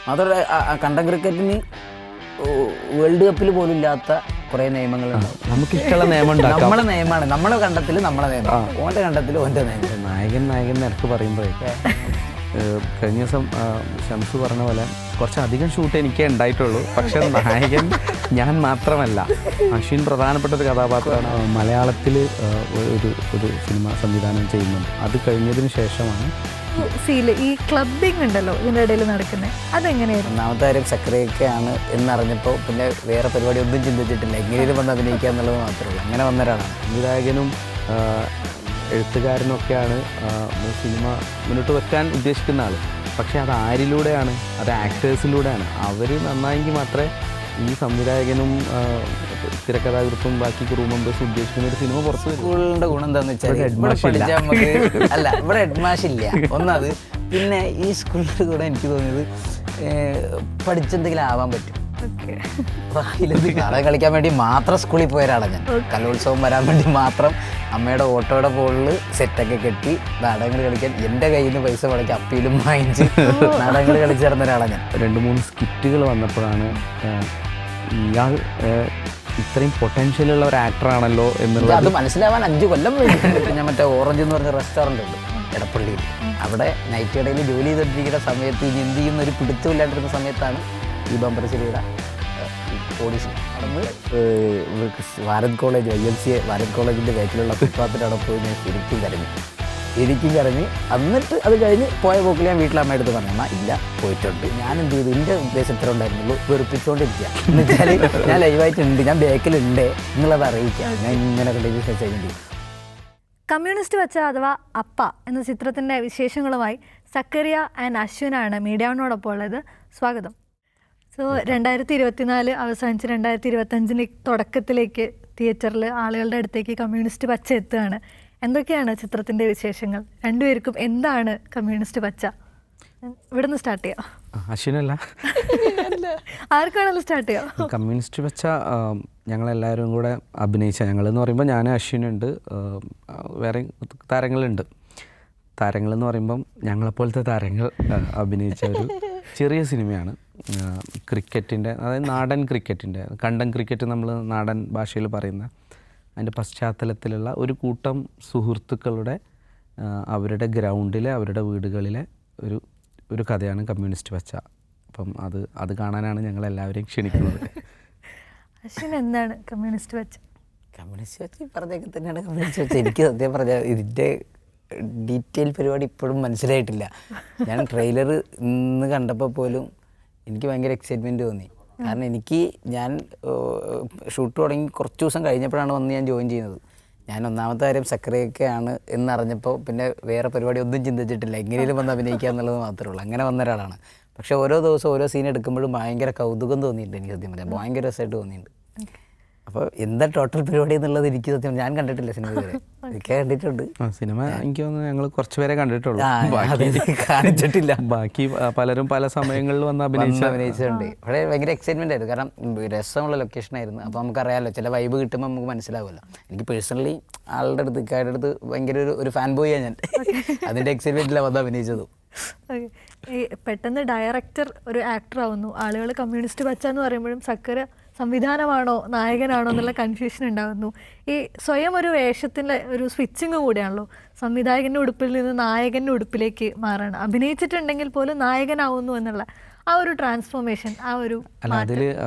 മാത്രമല്ല കണ്ടം ക്രിക്കറ്റിന് വേൾഡ് കപ്പിൽ പോലും ഇല്ലാത്ത കുറേ നിയമങ്ങളുണ്ടാവും. നമുക്കിഷ്ടമുള്ള നിയമം ഉണ്ടാക്കാം. നമ്മളെ നിയമമാണ്, നമ്മളെ കണ്ടത്തിൽ നമ്മളെ നിയമം, ഓൻ്റെ കണ്ടത്തിൽ ഓൻ്റെ നിയമം. നായകൻ നിരക്ക് പറയുമ്പോഴേ കഴിഞ്ഞ ദിവസം ഷംസു പറഞ്ഞ പോലെ കുറച്ചധികം ഷൂട്ട് എനിക്കേ ഉണ്ടായിട്ടുള്ളൂ. പക്ഷെ നായകൻ ഞാൻ മാത്രമല്ല, അശ്വിൻ പ്രധാനപ്പെട്ട ഒരു കഥാപാത്രമാണ്. മലയാളത്തിൽ ഒരു സിനിമ സംവിധാനം ചെയ്യുന്നുണ്ട്. അത് കഴിഞ്ഞതിന് ശേഷമാണ് ഈ ക്ലബിംഗ് ഉണ്ടല്ലോ ഇതിൻ്റെ ഇടയിൽ നടക്കുന്നത്, അതെങ്ങനെയായിരുന്നു? ഒന്നാമത്തെ കാര്യം സക്രിയൊക്കെയാണ് എന്നറിഞ്ഞപ്പോൾ പിന്നെ വേറെ പരിപാടി ഒന്നും ചിന്തിച്ചിട്ടില്ല, എങ്ങനെയും വന്ന് അഭിനയിക്കുക എന്നുള്ളത് മാത്രമേ ഉള്ളൂ. അങ്ങനെ വന്ന ഒരാളാണ്. സംവിധായകനും എഴുത്തുകാരനൊക്കെയാണ് സിനിമ മുന്നോട്ട് വെക്കാൻ ഉദ്ദേശിക്കുന്ന ആൾ. പക്ഷേ അത് ആരിലൂടെയാണ്? അത് ആക്ടേഴ്സിലൂടെയാണ്. അവർ നന്നായെങ്കിൽ മാത്രമേ ഈ സംവിധായകനും തിരക്കഥാകൃത്തും ബാക്കി ക്രൂ മെമ്പേഴ്സും ഉദ്ദേശിക്കുന്ന ഒരു സിനിമ പുറത്ത് വരും. സ്കൂളിൻ്റെ ഗുണം എന്താണെന്ന് വെച്ചാൽ ഇവിടെ പഠിച്ചാൽ നമുക്ക് അല്ല, ഇവിടെ ഹെഡ്മാഷ് ഇല്ല ഒന്നത്. പിന്നെ ഈ സ്കൂളിൽ കൂടെ എനിക്ക് തോന്നിയത് പഠിച്ചെന്തെങ്കിലും ആവാൻ പറ്റും. നാടകം കളിക്കാൻ വേണ്ടി മാത്രം സ്കൂളിൽ പോയൊരാളാണ് ഞാൻ. കലോത്സവം വരാൻ വേണ്ടി മാത്രം അമ്മയുടെ ഓട്ടോയുടെ മുകളിൽ സെറ്റൊക്കെ കെട്ടി നാടകങ്ങൾ കളിക്കാൻ എൻ്റെ കയ്യിൽ നിന്ന് പൈസ മുടക്കി അപ്പീലും വാങ്ങിച്ച് നാടകങ്ങൾ കളിച്ചു തരുന്ന ഒരാളാണ് ഞാൻ. 2-3 സ്കിറ്റുകൾ വന്നപ്പോഴാണ് ഇയാൾ ഇത്രയും പൊട്ടൻഷ്യലുള്ള ഒരു ആക്ടറാണല്ലോ എന്നുള്ളത് അത് മനസ്സിലാവാൻ 5 കൊല്ലം വേണ്ടി. ഞാൻ മറ്റേ ഓറഞ്ച് എന്ന് പറഞ്ഞ റെസ്റ്റോറൻ്റ് ഉണ്ട് എടപ്പള്ളിയിൽ. അവിടെ നൈറ്റ് കടയിൽ ജോലി ചെയ്തിട്ടിരിക്കുന്ന സമയത്ത് ഇനി എന്ത് ചെയ്യുന്ന ഒരു പിടുത്തമില്ലാണ്ടിരുന്ന സമയത്താണ് ഈ ബമ്പർശ്ശേരിയുടെ ഓഡിഷൻ നടന്ന് ഭാരത് കോളേജ് IMCA ഭാരത് കോളേജിൻ്റെ ബാക്കിലുള്ള ഫുട്പാത്തിൻ്റെ അവിടെ പോയി ഞാൻ ശരിക്കും കരഞ്ഞ് എന്നിട്ട് അത് കഴിഞ്ഞ് പോയ പോക്കിൽ ഞാൻ വീട്ടിൽ അമ്മയുടെ അടുത്ത് പറഞ്ഞു, ഇല്ല പോയിട്ടുണ്ട്. ഞാൻ എന്ത് ചെയ്തു, എൻ്റെ ഉദ്ദേശം ഇത്ര ഉണ്ടായിരുന്നുള്ളൂ, വെറുപ്പിച്ചുകൊണ്ടിരിക്കുക എന്ന് വെച്ചാൽ ഞാൻ ലൈവായിട്ടുണ്ട്, ഞാൻ ബാക്കിലുണ്ട്, നിങ്ങളത് അറിയിക്കുക, ഞാൻ ഇങ്ങനെ കണ്ടിന്യൂസ് ചെയ്യുന്നുണ്ട്. കമ്മ്യൂണിസ്റ്റ് വച്ച അഥവാ അപ്പ എന്ന ചിത്രത്തിൻ്റെ വിശേഷങ്ങളുമായി സക്കറിയ ആൻഡ് അശ്വിനാണ് മീഡിയാവിനോടൊപ്പം ഉള്ളത്. സ്വാഗതം. സോ 2024 അവസാനിച്ച് 2025 തുടക്കത്തിലേക്ക് തിയേറ്ററിൽ ആളുകളുടെ അടുത്തേക്ക് കമ്മ്യൂണിസ്റ്റ് പച്ച എത്തുകയാണ്. എന്തൊക്കെയാണ് ചിത്രത്തിൻ്റെ വിശേഷങ്ങൾ? രണ്ടുപേർക്കും എന്താണ് കമ്മ്യൂണിസ്റ്റ് പച്ച? ഇവിടെ നിന്ന് സ്റ്റാർട്ട് ചെയ്യാം. അശ്വിനല്ല, ആർക്കാണല്ലോ സ്റ്റാർട്ട് ചെയ്യാം. കമ്മ്യൂണിസ്റ്റ് പച്ച ഞങ്ങളെല്ലാവരും കൂടെ അഭിനയിച്ച, ഞങ്ങളെന്ന് പറയുമ്പോൾ ഞാൻ, അശ്വിനുണ്ട്, വേറെ താരങ്ങളെന്ന് പറയുമ്പം ഞങ്ങളെപ്പോലത്തെ താരങ്ങൾ അഭിനയിച്ച ഒരു ചെറിയ സിനിമയാണ്. ക്രിക്കറ്റിൻ്റെ, അതായത് നാടൻ ക്രിക്കറ്റിൻ്റെ, കണ്ടം ക്രിക്കറ്റ് നമ്മൾ നാടൻ ഭാഷയിൽ പറയുന്ന അതിൻ്റെ പശ്ചാത്തലത്തിലുള്ള ഒരു കൂട്ടം സുഹൃത്തുക്കളുടെ അവരുടെ ഗ്രൗണ്ടിലെ, അവരുടെ വീടുകളിലെ ഒരു കഥയാണ് കമ്മ്യൂണിസ്റ്റ് പച്ച. അപ്പം അത് കാണാനാണ് ഞങ്ങളെല്ലാവരെയും ക്ഷണിക്കുന്നത്. അശ്വിൻ, എന്താണ് കമ്മ്യൂണിസ്റ്റ് പച്ച? കമ്മ്യൂണിസ്റ്റ് പച്ച പറഞ്ഞൊക്കെ തന്നെയാണ് കമ്മ്യൂണിസ്റ്റ് പച്ച. എനിക്ക് സത്യം പറഞ്ഞാൽ ഇതിൻ്റെ ഡീറ്റെയിൽ പരിപാടി ഇപ്പോഴും മനസ്സിലായിട്ടില്ല. ഞാൻ ട്രെയിലർ ഇന്ന് കണ്ടപ്പോൾ പോലും എനിക്ക് ഭയങ്കര എക്സൈറ്റ്മെൻറ്റ് തോന്നി. കാരണം ഞാൻ ഷൂട്ട് തുടങ്ങി കുറച്ച് ദിവസം കഴിഞ്ഞപ്പോഴാണ് വന്ന് ഞാൻ ജോയിൻ ചെയ്യുന്നത്. ഞാൻ ഒന്നാമത്തെ കാര്യം സക്രിയൊക്കെയാണ് എന്നറിഞ്ഞപ്പോൾ പിന്നെ വേറെ പരിപാടി ഒന്നും ചിന്തിച്ചിട്ടില്ല, എങ്ങനെയും വന്ന് അഭിനയിക്കുക എന്നുള്ളത് മാത്രമേ ഉള്ളൂ. അങ്ങനെ വന്ന ഒരാളാണ്. പക്ഷേ ഓരോ ദിവസം ഓരോ സീൻ എടുക്കുമ്പോഴും ഭയങ്കര കൗതുകം തോന്നിയിട്ടുണ്ട്. എനിക്ക് സത്യം പറയാം ഭയങ്കര രസമായിട്ട് തോന്നിയിട്ടുണ്ട്. അപ്പോൾ എന്താ ടോട്ടൽ പരിപാടി എന്നുള്ളത് എനിക്ക് സത്യം ഞാൻ കണ്ടിട്ടില്ല സിനിമ വരെ. എനിക്ക് കണ്ടിട്ടുണ്ട് സിനിമ. എനിക്ക് തോന്നുന്നു ഞങ്ങൾ കുറച്ച് പേരെ കണ്ടിട്ടുള്ളൂ, കാണിച്ചിട്ടില്ല. ബാക്കി പലരും പല സമയങ്ങളിൽ വന്ന് അഭിനയിച്ചിട്ടുണ്ട്. അവിടെ ഭയങ്കര എക്സൈറ്റ്മെൻ്റ് ആയിരുന്നു. കാരണം രസമുള്ള ലൊക്കേഷനായിരുന്നു. അപ്പോൾ നമുക്കറിയാമല്ലോ, ചില വൈബ് കിട്ടുമ്പോൾ നമുക്ക് മനസ്സിലാവുമല്ലോ. എനിക്ക് പേഴ്സണലി ആളുടെ അടുത്ത് ഇക്കാരുടെ അടുത്ത് ഭയങ്കര ഒരു ഫാൻ ബോയാണ് ഞാൻ. അതിൻ്റെ എക്സൈറ്റ്മെൻറ്റിലാണ് വന്ന് അഭിനയിച്ചതും. ഈ പെട്ടെന്ന് ഡയറക്ടർ ഒരു ആക്ടർ ആവുന്നു, ആളുകൾ കമ്മ്യൂണിസ്റ്റ് പച്ച എന്ന് പറയുമ്പോഴും സക്കര സംവിധാനമാണോ നായകനാണോ എന്നുള്ള കൺഫ്യൂഷൻ ഉണ്ടാകുന്നു. ഈ സ്വയം ഒരു വേഷത്തിൻ്റെ ഒരു സ്വിച്ചിങ് കൂടിയാണല്ലോ. സംവിധായകൻ്റെ ഉടുപ്പിൽ നിന്ന് നായകൻ്റെ ഉടുപ്പിലേക്ക് മാറാണ്. അഭിനയിച്ചിട്ടുണ്ടെങ്കിൽ പോലും നായകനാവുന്നു എന്നുള്ള ആ ഒരു ട്രാൻസ്ഫോർമേഷൻ, ആ ഒരു അതിൽ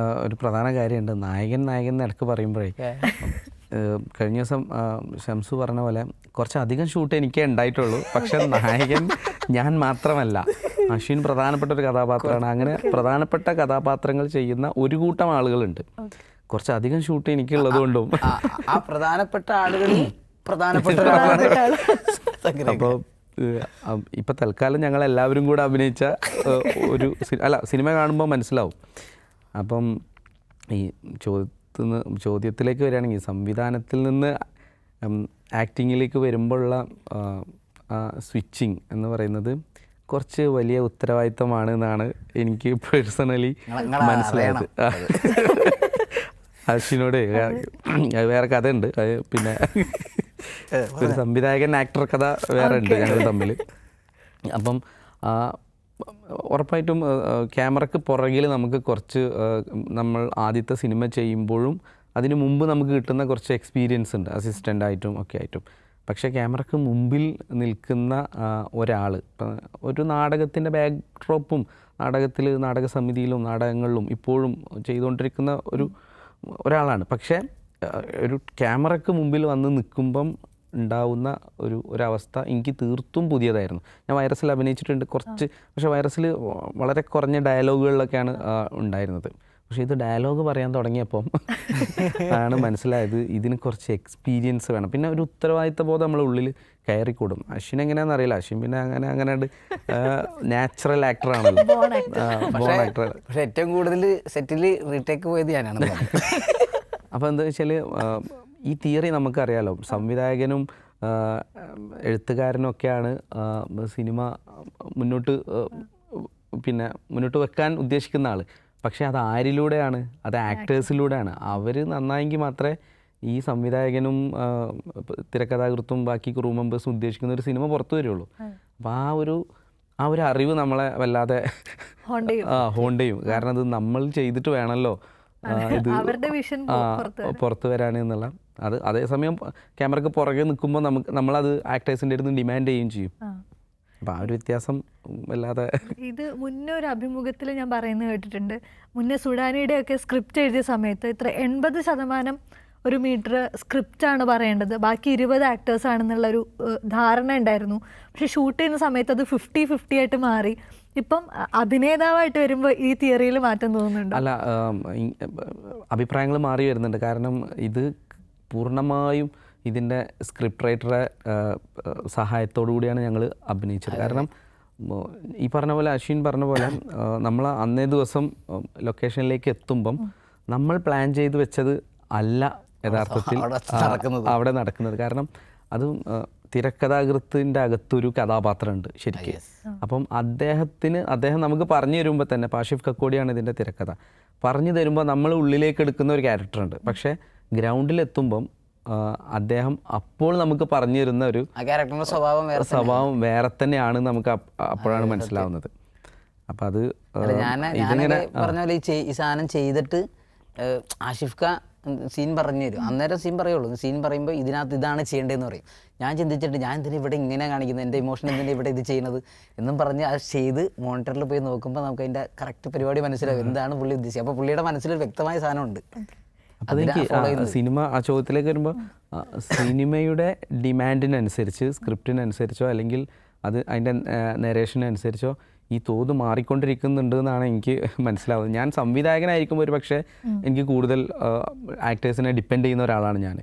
ഒരു പ്രധാന കാര്യമുണ്ട്. നായകൻ ഇടയ്ക്ക് പറയുമ്പോഴേ കഴിഞ്ഞ ദിവസം ഷംസു പറഞ്ഞ പോലെ കുറച്ചധികം ഷൂട്ട് എനിക്കേ ഉണ്ടായിട്ടുള്ളൂ. പക്ഷെ നായകൻ ഞാൻ മാത്രമല്ല, അശ്വിൻ പ്രധാനപ്പെട്ട ഒരു കഥാപാത്രമാണ്. അങ്ങനെ പ്രധാനപ്പെട്ട കഥാപാത്രങ്ങൾ ചെയ്യുന്ന ഒരു കൂട്ടം ആളുകളുണ്ട്. കുറച്ചധികം ഷൂട്ട് എനിക്കുള്ളത് കൊണ്ടും ആ പ്രധാനപ്പെട്ട ആളുകളിൽ പ്രധാനപ്പെട്ട അപ്പോൾ ഇപ്പം തൽക്കാലം ഞങ്ങൾ എല്ലാവരും കൂടെ അഭിനയിച്ച ഒരു സിനിമ കാണുമ്പോൾ മനസ്സിലാവും. അപ്പം ഈ ചോദ്യത്തിലേക്ക് വരികയാണെങ്കിൽ, സംവിധാനത്തിൽ നിന്ന് ആക്ടിങ്ങിലേക്ക് വരുമ്പോഴുള്ള സ്വിച്ചിങ് എന്ന് പറയുന്നത് കുറച്ച് വലിയ ഉത്തരവാദിത്തമാണ് എന്നാണ് എനിക്ക് പേഴ്സണലി മനസ്സിലായത്. അശ്വിനോട് വേറെ കഥ ഉണ്ട്. പിന്നെ ഒരു സംവിധായകൻ ആക്ടർ കഥ വേറെ ഉണ്ട് ഞങ്ങൾ തമ്മിൽ. അപ്പം ഉറപ്പായിട്ടും ക്യാമറയ്ക്ക് പുറകിൽ നമുക്ക് കുറച്ച് നമ്മൾ ആദ്യത്തെ സിനിമ ചെയ്യുമ്പോഴും അതിന് മുമ്പ് നമുക്ക് കിട്ടുന്ന കുറച്ച് എക്സ്പീരിയൻസ് ഉണ്ട്, അസിസ്റ്റൻ്റായിട്ടും ഒക്കെ ആയിട്ടും. പക്ഷേ ക്യാമറയ്ക്ക് മുമ്പിൽ നിൽക്കുന്ന ഒരാൾ, ഒരു നാടകത്തിൻ്റെ ബാക്ക് ഡ്രോപ്പും നാടക സമിതിയിലും നാടകങ്ങളിലും ഇപ്പോഴും ചെയ്തുകൊണ്ടിരിക്കുന്ന ഒരാളാണ്. പക്ഷേ ഒരു ക്യാമറയ്ക്ക് മുമ്പിൽ വന്ന് നിൽക്കുമ്പം ഉണ്ടാവുന്ന ഒരവസ്ഥ എനിക്ക് തീർത്തും പുതിയതായിരുന്നു. ഞാൻ വൈറസിൽ അഭിനയിച്ചിട്ടുണ്ട് കുറച്ച്, പക്ഷേ വൈറസിൽ വളരെ കുറഞ്ഞ ഡയലോഗുകളിലൊക്കെയാണ് ഉണ്ടായിരുന്നത്. പക്ഷേ ഇത് ഡയലോഗ് പറയാൻ തുടങ്ങിയപ്പം ആണ് മനസ്സിലായത് ഇതിന് കുറച്ച് എക്സ്പീരിയൻസ് വേണം. പിന്നെ ഒരു ഉത്തരവാദിത്ത ബോധം നമ്മളെ ഉള്ളിൽ കയറിക്കൂടും. അശ്വിൻ എങ്ങനെയാണെന്ന് അറിയില്ല, അശ്വിൻ പിന്നെ അങ്ങനെ നാച്ചുറൽ ആക്ടറാണല്ലോ, ബോൺ ആക്ടർ. പക്ഷേ ഏറ്റവും കൂടുതൽ സെറ്റിൽ റീടേക്ക് പോയത് ഞാനാണ്. അപ്പോൾ എന്താ വെച്ചാൽ ഈ തിയറി നമുക്കറിയാലോ, സംവിധായകനും എഴുത്തുകാരനും ഒക്കെയാണ് സിനിമ മുന്നോട്ട് വെക്കാൻ ഉദ്ദേശിക്കുന്ന ആൾ. പക്ഷേ അത് ആരിലൂടെയാണ്? അത് ആക്ടേഴ്സിലൂടെയാണ്. അവർ നന്നായെങ്കിൽ മാത്രമേ ഈ സംവിധായകനും തിരക്കഥാകൃത്തും ബാക്കി ക്രൂ മെമ്പേഴ്സും ഉദ്ദേശിക്കുന്ന ഒരു സിനിമ പുറത്തു വരികയുള്ളൂ. അപ്പോൾ ആ ഒരു അറിവ് നമ്മളെ വല്ലാതെ ഹോണ്ട് ചെയ്യും. കാരണം അത് നമ്മൾ ചെയ്തിട്ട് വേണമല്ലോ ഇത് പുറത്ത് വരാൻ എന്നുള്ള. അതേസമയം ക്യാമറയ്ക്ക് പുറകെ നിൽക്കുമ്പോൾ നമ്മളത് ആക്ടേഴ്സിൻ്റെ അടുത്ത് ഡിമാൻഡ് ചെയ്യുകയും ചെയ്യും. അപ്പം ആ ഒരു വ്യത്യാസം വല്ലാതെ. ഇത് മുന്നേ ഒരു അഭിമുഖത്തിൽ ഞാൻ പറയുന്നത് കേട്ടിട്ടുണ്ട്, മുന്നേ സുഡാനിയുടെയൊക്കെ സ്ക്രിപ്റ്റ് എഴുതിയ സമയത്ത് ഇത്ര 80% ഒരു മീറ്റർ സ്ക്രിപ്റ്റാണ് പറയേണ്ടത്, ബാക്കി 20 ആക്ടേഴ്സ് ആണെന്നുള്ളൊരു ധാരണ ഉണ്ടായിരുന്നു. പക്ഷെ ഷൂട്ട് ചെയ്യുന്ന സമയത്ത് അത് 50-50 ആയിട്ട് മാറി. ഇപ്പം അഭിനേതാവായിട്ട് വരുമ്പോൾ ഈ തിയറിയിൽ മാറ്റം തോന്നുന്നുണ്ട്? അല്ല, അഭിപ്രായങ്ങൾ മാറി വരുന്നുണ്ട്. കാരണം ഇത് പൂർണ്ണമായും ഇതിൻ്റെ സ്ക്രിപ്റ്റ് റൈറ്ററുടെ സഹായത്തോടു കൂടിയാണ് ഞങ്ങൾ അഭിനയിച്ചത്. കാരണം ഈ പറഞ്ഞ പോലെ, അശ്വിൻ പറഞ്ഞ പോലെ, നമ്മൾ അന്നേ ദിവസം ലൊക്കേഷനിലേക്ക് എത്തുമ്പം നമ്മൾ പ്ലാൻ ചെയ്ത് വെച്ചത് അല്ല യഥാർത്ഥത്തിൽ അവിടെ നടക്കുന്നത്. കാരണം അതും തിരക്കഥാകൃത്തിൻ്റെ അകത്തൊരു കഥാപാത്രമുണ്ട് ശരിക്കും. അപ്പം അദ്ദേഹം നമുക്ക് പറഞ്ഞു തരുമ്പോൾ തന്നെ, പാഷിഫ് കക്കോടിയാണ് ഇതിൻ്റെ തിരക്കഥ, പറഞ്ഞു തരുമ്പോൾ നമ്മൾ ഉള്ളിലേക്ക് എടുക്കുന്ന ഒരു ക്യാരക്ടറുണ്ട്. പക്ഷേ ഗ്രൗണ്ടിലെത്തുമ്പം അദ്ദേഹം അപ്പോൾ നമുക്ക് പറഞ്ഞു തരുന്ന ഒരു സ്വഭാവം വേറെ തന്നെയാണ് നമുക്ക് അപ്പോഴാണ് മനസ്സിലാവുന്നത്. അപ്പം അത് ഞാനങ്ങനെ പറഞ്ഞ പോലെ ഈ സാധനം ചെയ്തിട്ട് ആഷിഫ് ഖാൻ സീൻ പറഞ്ഞു തരും. അന്നേരം സീൻ പറയുള്ളൂ. സീൻ പറയുമ്പോൾ ഇതിനകത്ത് ഇതാണ് ചെയ്യേണ്ടതെന്ന് പറയും. ഞാൻ ചിന്തിച്ചിട്ട് ഞാൻ എന്തിനാ ഇവിടെ ഇങ്ങനെ കാണിക്കുന്നത്, എൻ്റെ ഇമോഷൻ എന്തിനാ ഇവിടെ ഇത് ചെയ്യുന്നത് എന്നും പറഞ്ഞ് അത് ചെയ്ത് മോണിറ്ററിൽ പോയി നോക്കുമ്പോൾ നമുക്ക് അതിൻ്റെ കറക്റ്റ് പരിപാടി മനസ്സിലാവും, എന്താണ് പുള്ളി ഉദ്ദേശിച്ചത്. അപ്പോൾ പുള്ളിയുടെ മനസ്സിലൊരു വ്യക്തമായ സാധനമുണ്ട്. അതെനിക്ക് സിനിമ ആ ചോദ്യത്തിലേക്ക് വരുമ്പോൾ സിനിമയുടെ ഡിമാൻഡിനനുസരിച്ച്, സ്ക്രിപ്റ്റിനനുസരിച്ചോ അല്ലെങ്കിൽ അതിൻ്റെ നരേഷനനുസരിച്ചോ ഈ തോത് മാറിക്കൊണ്ടിരിക്കുന്നുണ്ട് എന്നാണ് എനിക്ക് മനസ്സിലാവുന്നത്. ഞാൻ സംവിധായകനായിരിക്കുമ്പോൾ ഒരു പക്ഷേ എനിക്ക് കൂടുതൽ ആക്ടേഴ്സിനെ ഡിപ്പെൻഡ് ചെയ്യുന്ന ഒരാളാണ് ഞാൻ.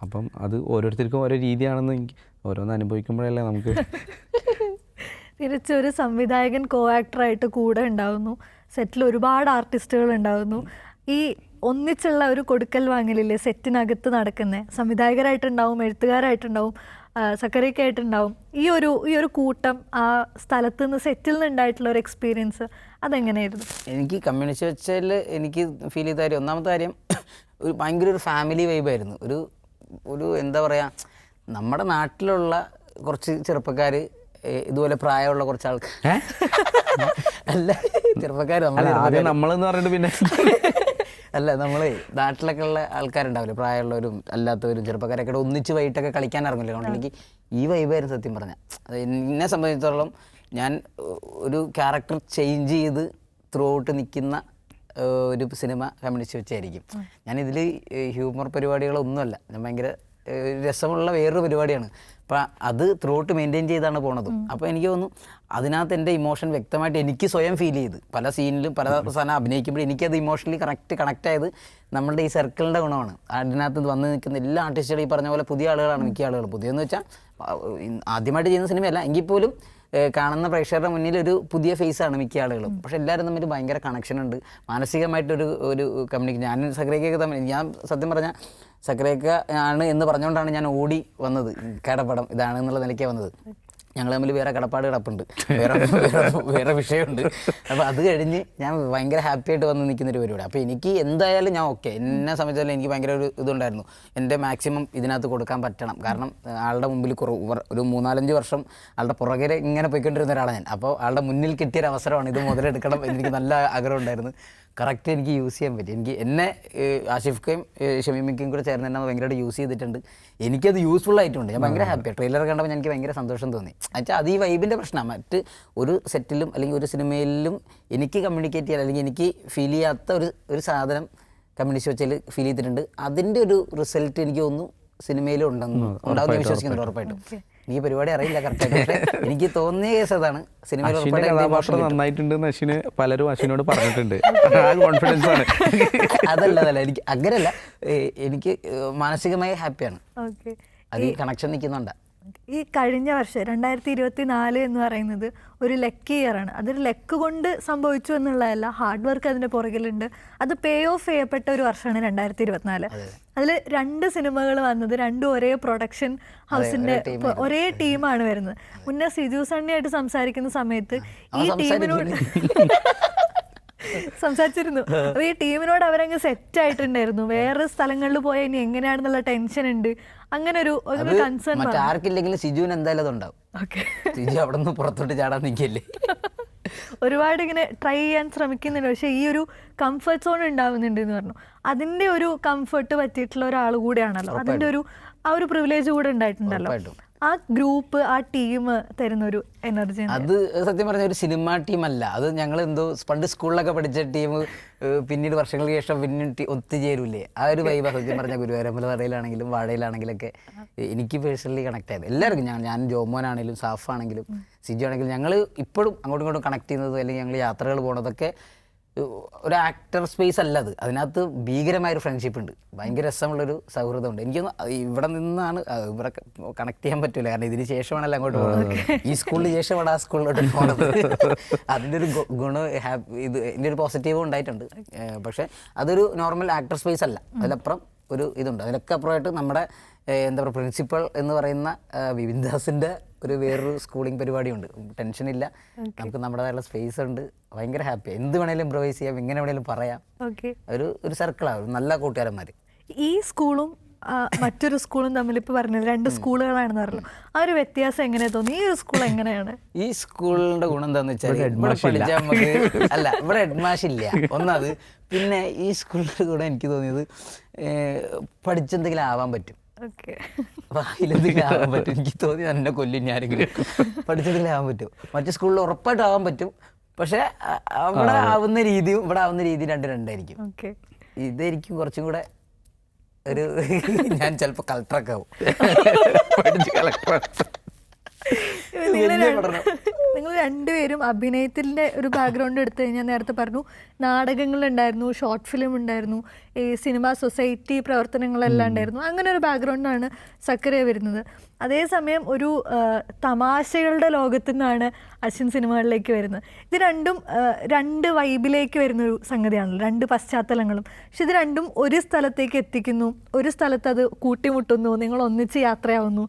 അപ്പം അത് ഓരോരുത്തർക്കും ഓരോ രീതിയാണെന്ന് എനിക്ക് ഓരോന്ന് അനുഭവിക്കുമ്പോഴല്ലേ നമുക്ക്. തിരിച്ചൊരു സംവിധായകൻ കോ ആക്ടറായിട്ട് കൂടെ ഉണ്ടാവുന്നു, സെറ്റിൽ ഒരുപാട് ആർട്ടിസ്റ്റുകൾ ഉണ്ടാവുന്നു. ഈ ഒന്നിച്ചുള്ള ഒരു കൊടുക്കൽ വാങ്ങലില്ലേ സെറ്റിനകത്ത് നടക്കുന്നത്? സംവിധായകരായിട്ടുണ്ടാവും, എഴുത്തുകാരായിട്ടുണ്ടാവും, സക്കറിയൊക്കെയായിട്ടുണ്ടാവും. ഈ ഒരു കൂട്ടം ആ സ്ഥലത്ത് നിന്ന് സെറ്റിൽ നിന്ന് ഉണ്ടായിട്ടുള്ള ഒരു എക്സ്പീരിയൻസ് അതെങ്ങനെയായിരുന്നു? എനിക്ക് കമ്മ്യൂണിസ്റ്റ് വെച്ചതിൽ എനിക്ക് ഫീൽ ചെയ്ത കാര്യം, ഒന്നാമത്തെ കാര്യം ഭയങ്കര ഒരു ഫാമിലി വൈബായിരുന്നു. ഒരു എന്താ പറയുക, നമ്മുടെ നാട്ടിലുള്ള കുറച്ച് ചെറുപ്പക്കാർ, ഇതുപോലെ പ്രായമുള്ള കുറച്ച് ആൾക്കാർ, അല്ല ചെറുപ്പക്കാർ നമ്മളെന്ന് പറഞ്ഞിട്ട് പിന്നെ അല്ല, നമ്മൾ നാട്ടിലൊക്കെ ഉള്ള ആൾക്കാരുണ്ടാവില്ലേ, പ്രായമുള്ളവരും അല്ലാത്തവരും ചെറുപ്പക്കാരൊക്കെ ഒന്നിച്ച് വൈകിട്ടൊക്കെ കളിക്കാൻ ഇറങ്ങില്ല. അതുകൊണ്ട് എനിക്ക് ഈ വൈബായിരുന്നു സത്യം പറഞ്ഞാൽ. അത് എന്നെ സംബന്ധിച്ചിടത്തോളം ഞാൻ ഒരു ക്യാരക്ടർ ചേഞ്ച് ചെയ്ത് ത്രൂ ഔട്ട് നിൽക്കുന്ന ഒരു സിനിമ കമ്മ്യൂണിസ്റ്റ് വെച്ചായിരിക്കും. ഞാനിതിൽ ഹ്യൂമർ പരിപാടികളൊന്നുമല്ല, ഞാൻ ഭയങ്കര രസമുള്ള വേറൊരു പരിപാടിയാണ്. അപ്പം അത് ത്രൂ ഔട്ട് മെയിൻറ്റെയിൻ ചെയ്താണ് പോണതും. അപ്പോൾ എനിക്ക് തോന്നുന്നു അതിനകത്ത് എൻ്റെ ഇമോഷൻ വ്യക്തമായിട്ട് എനിക്ക് സ്വയം ഫീൽ ചെയ്ത്, പല സീനിലും പല സാധനം അഭിനയിക്കുമ്പോൾ എനിക്കത് ഇമോഷണലി കണക്റ്റ് ആയത് നമ്മളുടെ ഈ സർക്കിളിൻ്റെ ഗുണമാണ്. അതിനകത്ത് വന്ന് നിൽക്കുന്ന എല്ലാ ആർട്ടിസ്റ്റുകളും ഈ പറഞ്ഞ പോലെ പുതിയ ആളുകളാണ് മിക്ക ആളുകളും. പുതിയെന്ന് വെച്ചാൽ ആദ്യമായിട്ട് ചെയ്യുന്ന സിനിമയല്ല എങ്കിൽ പോലും കാണുന്ന പ്രേക്ഷകരുടെ മുന്നിൽ ഒരു പുതിയ ഫേസാണ് മിക്ക ആളുകളും. പക്ഷെ എല്ലാവരും തമ്മിൽ ഭയങ്കര കണക്ഷൻ ഉണ്ട്, മാനസികമായിട്ടൊരു കമ്മ്യൂണിക്കേഷൻ. ഞാനും സക്രേക്കൊക്കെ തമ്മിൽ, ഞാൻ സത്യം പറഞ്ഞാൽ സക്രേക്ക ആണ് എന്ന് പറഞ്ഞുകൊണ്ടാണ് ഞാൻ ഓടി വന്നത്, കേടപ്പടം ഇതാണ് എന്നുള്ള നിലയ്ക്കാണ് വന്നത്. ഞങ്ങൾ തമ്മിൽ വേറെ കടപ്പാട് കിടപ്പുണ്ട്, വേറെ വിഷയമുണ്ട്. അപ്പോൾ അത് കഴിഞ്ഞ് ഞാൻ ഭയങ്കര ഹാപ്പി ആയിട്ട് വന്ന് നിൽക്കുന്നൊരു പരിപാടി. അപ്പോൾ എനിക്ക് എന്തായാലും ഞാൻ ഓക്കെ, എന്നെ സംബന്ധിച്ചാലും എനിക്ക് ഭയങ്കര ഒരു ഇതുണ്ടായിരുന്നു, എൻ്റെ മാക്സിമം ഇതിനകത്ത് കൊടുക്കാൻ പറ്റണം. കാരണം ആളുടെ മുമ്പിൽ ഒരു 3-4 വർഷം ആളുടെ പുറകെ ഇങ്ങനെ പോയിക്കൊണ്ടിരുന്ന ഒരാളാണ് ഞാൻ. അപ്പോൾ ആളുടെ മുന്നിൽ കിട്ടിയൊരു അവസരമാണ്, ഇത് മുതലെടുക്കണം എനിക്ക് നല്ല ആഗ്രഹം ഉണ്ടായിരുന്നു. കറക്റ്റ് എനിക്ക് യൂസ് ചെയ്യാൻ പറ്റി. എനിക്ക് എന്നെ ആഷിഫ്ക്കയും ഷമീമിക്കയും കൂടെ ചേർന്ന് തന്നെ ഭയങ്കരമായിട്ട് യൂസ് ചെയ്തിട്ടുണ്ട്. എനിക്കത് യൂസ്ഫുൾ ആയിട്ടുണ്ട്. ഞാൻ ഭയങ്കര ഹാപ്പിയാണ്. ട്രെയിലർ കണ്ടപ്പോൾ എനിക്ക് ഭയങ്കര സന്തോഷം തോന്നി. എന്നുവെച്ചാൽ അത് ഈ വൈബിൻ്റെ പ്രശ്നമാണ്. മറ്റ് ഒരു സെറ്റിലും അല്ലെങ്കിൽ ഒരു സിനിമയിലും എനിക്ക് കമ്മ്യൂണിക്കേറ്റ് ചെയ്യാൻ അല്ലെങ്കിൽ എനിക്ക് ഫീൽ ചെയ്യാത്ത ഒരു സാധനം കമ്മ്യൂണിസ്റ്റ് വെച്ചാൽ ഫീൽ ചെയ്തിട്ടുണ്ട്. അതിൻ്റെ ഒരു റിസൾട്ട് എനിക്ക് തോന്നുന്നു സിനിമയിലും ഉണ്ടാവുമെന്ന് വിശ്വസിക്കുന്നുണ്ട് ഉറപ്പായിട്ടും. എനിക്ക് പരിപാടി അറിയില്ല കറക്റ്റായിട്ട്, പക്ഷേ എനിക്ക് തോന്നിയ കേസ് അതാണ്. സിനിമയിൽ കഥാപാത്രം നന്നായിട്ടുണ്ടെന്ന് അശ്വിന് പലരും അശ്വിനോട് പറഞ്ഞിട്ടുണ്ട്. കോൺഫിഡൻസ് ആണ്. അതല്ല എനിക്ക് അങ്ങനെയല്ല, എനിക്ക് മാനസികമായി ഹാപ്പിയാണ്. അത് ഈ കണക്ഷൻ നിൽക്കുന്നുണ്ട്. ഈ കഴിഞ്ഞ വർഷം 2024 എന്ന് പറയുന്നത് ഒരു ലക്ക് ഇയറാണ്. അതൊരു ലക്ക് കൊണ്ട് സംഭവിച്ചു എന്നുള്ളതല്ല, ഹാർഡ് വർക്ക് അതിൻ്റെ പുറകിലുണ്ട്. അത് പേ ഓഫ് ചെയ്യപ്പെട്ട ഒരു വർഷമാണ് 2024. അതിൽ 2 സിനിമകൾ വന്നത്, 2 ഒരേ പ്രൊഡക്ഷൻ ഹൗസിൻ്റെ ഒരേ ടീമാണ് വരുന്നത്. മുന്നേ സിജു സണ്ണിയായിട്ട് സംസാരിക്കുന്ന സമയത്ത് ഈ ടീമിനോട് സംസാരിച്ചിരുന്നു. അപ്പോൾ ഈ ടീമിനോട് അവരങ്ങ് സെറ്റ് ആയിട്ടുണ്ടായിരുന്നു. വേറെ സ്ഥലങ്ങളിൽ പോയാൽ ഇനി എങ്ങനെയാണെന്നുള്ള ടെൻഷൻ ഉണ്ട്. അങ്ങനെ ഒരു കൺസേൺ ആർക്കില്ലെങ്കിലും സിജുവിന് എന്തായാലും അതുണ്ടാവും. സിജു അവിടെ നിന്ന് പുറത്തോട്ട് ചാടാൻ നിൽക്കില്ലേ. ഒരുപാട് ഇങ്ങനെ ട്രൈ ചെയ്യാൻ ശ്രമിക്കുന്നുണ്ട്, പക്ഷേ ഈ ഒരു കംഫർട്ട് സോൺ ഉണ്ടാവുന്നുണ്ട് എന്ന് പറഞ്ഞു. അതിൻ്റെ ഒരു കംഫർട്ട് പറ്റിയിട്ടുള്ള ഒരാൾ കൂടെയാണല്ലോ, അതിൻ്റെ ആ ഒരു പ്രിവിലേജ് കൂടെ ഉണ്ടായിട്ടുണ്ടല്ലോ. ആ ഗ്രൂപ്പ്, ആ ടീം തരുന്ന ഒരു എനർജി, അത് സത്യം പറഞ്ഞ ഒരു സിനിമ ടീമല്ല. അത് ഞങ്ങൾ എന്തോ പണ്ട് സ്കൂളിലൊക്കെ പഠിച്ച ടീം പിന്നീട് വർഷങ്ങൾക്ക് ശേഷം പിന്നെ ഒത്തുചേരൂലേ, ആ ഒരു വൈബ് സത്യം പറഞ്ഞ ഗുരുവായൂരമ്പലതറയിലാണെങ്കിലും വാഴയിലാണെങ്കിലൊക്കെ എനിക്ക് പേഴ്സണലി കണക്ട് ആയത്. എല്ലാവർക്കും ഞാൻ ജോമോനാണെങ്കിലും സാഫാണെങ്കിലും സിജു ആണെങ്കിലും ഞങ്ങൾ ഇപ്പോഴും അങ്ങോട്ടും ഇങ്ങോട്ടും കണക്ട് ചെയ്യുന്നത് അല്ലെങ്കിൽ ഞങ്ങൾ യാത്രകൾ പോകുന്നതൊക്കെ ഒരു ആക്ടർ സ്പേസ് അല്ല അത്. അതിനകത്ത് ഭീകരമായൊരു ഫ്രണ്ട്ഷിപ്പ് ഉണ്ട്, ഭയങ്കര രസമുള്ളൊരു സൗഹൃദമുണ്ട്. എനിക്കൊന്ന് ഇവിടെ നിന്നാണ് ഇവിടെ കണക്ട് ചെയ്യാൻ പറ്റില്ല, കാരണം ഇതിന് ശേഷമാണല്ലോ അങ്ങോട്ട് പോകുന്നത്. ഈ സ്കൂളിന് ശേഷമാണ് ആ സ്കൂളിലോട്ട് പോകുന്നത്. അതിൻ്റെ ഒരു ഗുണം ഇതിൻ്റെ ഒരു പോസിറ്റീവും ഉണ്ടായിട്ടുണ്ട്. പക്ഷേ അതൊരു നോർമൽ ആക്ടർ സ്പേസ് അല്ല, അതിലപ്പുറം ഒരു ഇതുണ്ട്. അതിലൊക്കെ അപ്പുറമായിട്ട് നമ്മുടെ എന്താ പറയുക പ്രിൻസിപ്പൾ എന്ന് പറയുന്ന വിപിൻ ദാസിൻ്റെ ഒരു വേറൊരു സ്കൂളിംഗ് പരിപാടിയുണ്ട്. ടെൻഷനില്ല, നമുക്ക് നമ്മുടേതായുള്ള സ്പേസ് ഉണ്ട്, ഭയങ്കര ഹാപ്പി. എന്ത് വേണേലും ഇംപ്രവൈസ് ചെയ്യാം, എങ്ങനെ വേണേലും പറയാം. ഒരു സർക്കിളാണ്, നല്ല കൂട്ടുകാരന്മാർ. ഈ സ്കൂളും മറ്റൊരു സ്കൂളും തമ്മിൽ ഇപ്പോൾ പറഞ്ഞത് 2 സ്കൂളുകളാണെന്ന് പറഞ്ഞു. ആ ഒരു വ്യത്യാസം എങ്ങനെ തോന്നി? ഈ ഒരു സ്കൂൾ എങ്ങനെയാണ്? ഈ സ്കൂളിന്റെ ഗുണം എന്താന്ന് വെച്ചാൽ ഇവിടെ പഠിച്ചാൽ നമുക്ക് ഇവിടെ ഹെഡ്മാഷില്ല ഒന്നത്. പിന്നെ ഈ സ്കൂളിന്റെ കൂടെ എനിക്ക് തോന്നിയത് പഠിച്ചെന്തെങ്കിലും ആവാൻ പറ്റും, അതിലെന്തെങ്കിലും ആവാൻ പറ്റും. എനിക്ക് തോന്നി എന്നെ കൊല്ലും ഞാനെങ്കിലും പഠിച്ചെന്തെങ്കിലും ആവാൻ പറ്റും. മറ്റു സ്കൂളിൽ ഉറപ്പായിട്ടും ആവാൻ പറ്റും, പക്ഷെ അവിടെ ആവുന്ന രീതിയും ഇവിടെ ആവുന്ന രീതിയും രണ്ടായിരിക്കും. ഇതായിരിക്കും കുറച്ചും കൂടെ ഒരു ഞാൻ ചിലപ്പോൾ കളക്ടറൊക്കെ ആവും. നിങ്ങൾ രണ്ടുപേരും അഭിനയത്തിൻ്റെ ഒരു ബാക്ക്ഗ്രൗണ്ട് എടുത്തു കഴിഞ്ഞാൽ നേരത്തെ പറഞ്ഞു നാടകങ്ങളുണ്ടായിരുന്നു, ഷോർട്ട് ഫിലിം ഉണ്ടായിരുന്നു, ഈ സിനിമ സൊസൈറ്റി പ്രവർത്തനങ്ങളെല്ലാം ഉണ്ടായിരുന്നു. അങ്ങനെ ഒരു ബാക്ക്ഗ്രൗണ്ടാണ് സക്കറിയ വരുന്നത്. അതേസമയം ഒരു തമാശകളുടെ ലോകത്തു നിന്നാണ് അശ്വിൻ സിനിമകളിലേക്ക് വരുന്നത്. ഇത് രണ്ടും 2 വൈബിലേക്ക് വരുന്നൊരു സംഗതിയാണല്ലോ, 2 പശ്ചാത്തലങ്ങളും. പക്ഷെ ഇത് രണ്ടും ഒരു സ്ഥലത്തേക്ക് എത്തിക്കുന്നു, ഒരു സ്ഥലത്ത് അത് കൂട്ടിമുട്ടുന്നു, നിങ്ങൾ ഒന്നിച്ച് യാത്രയാവുന്നു.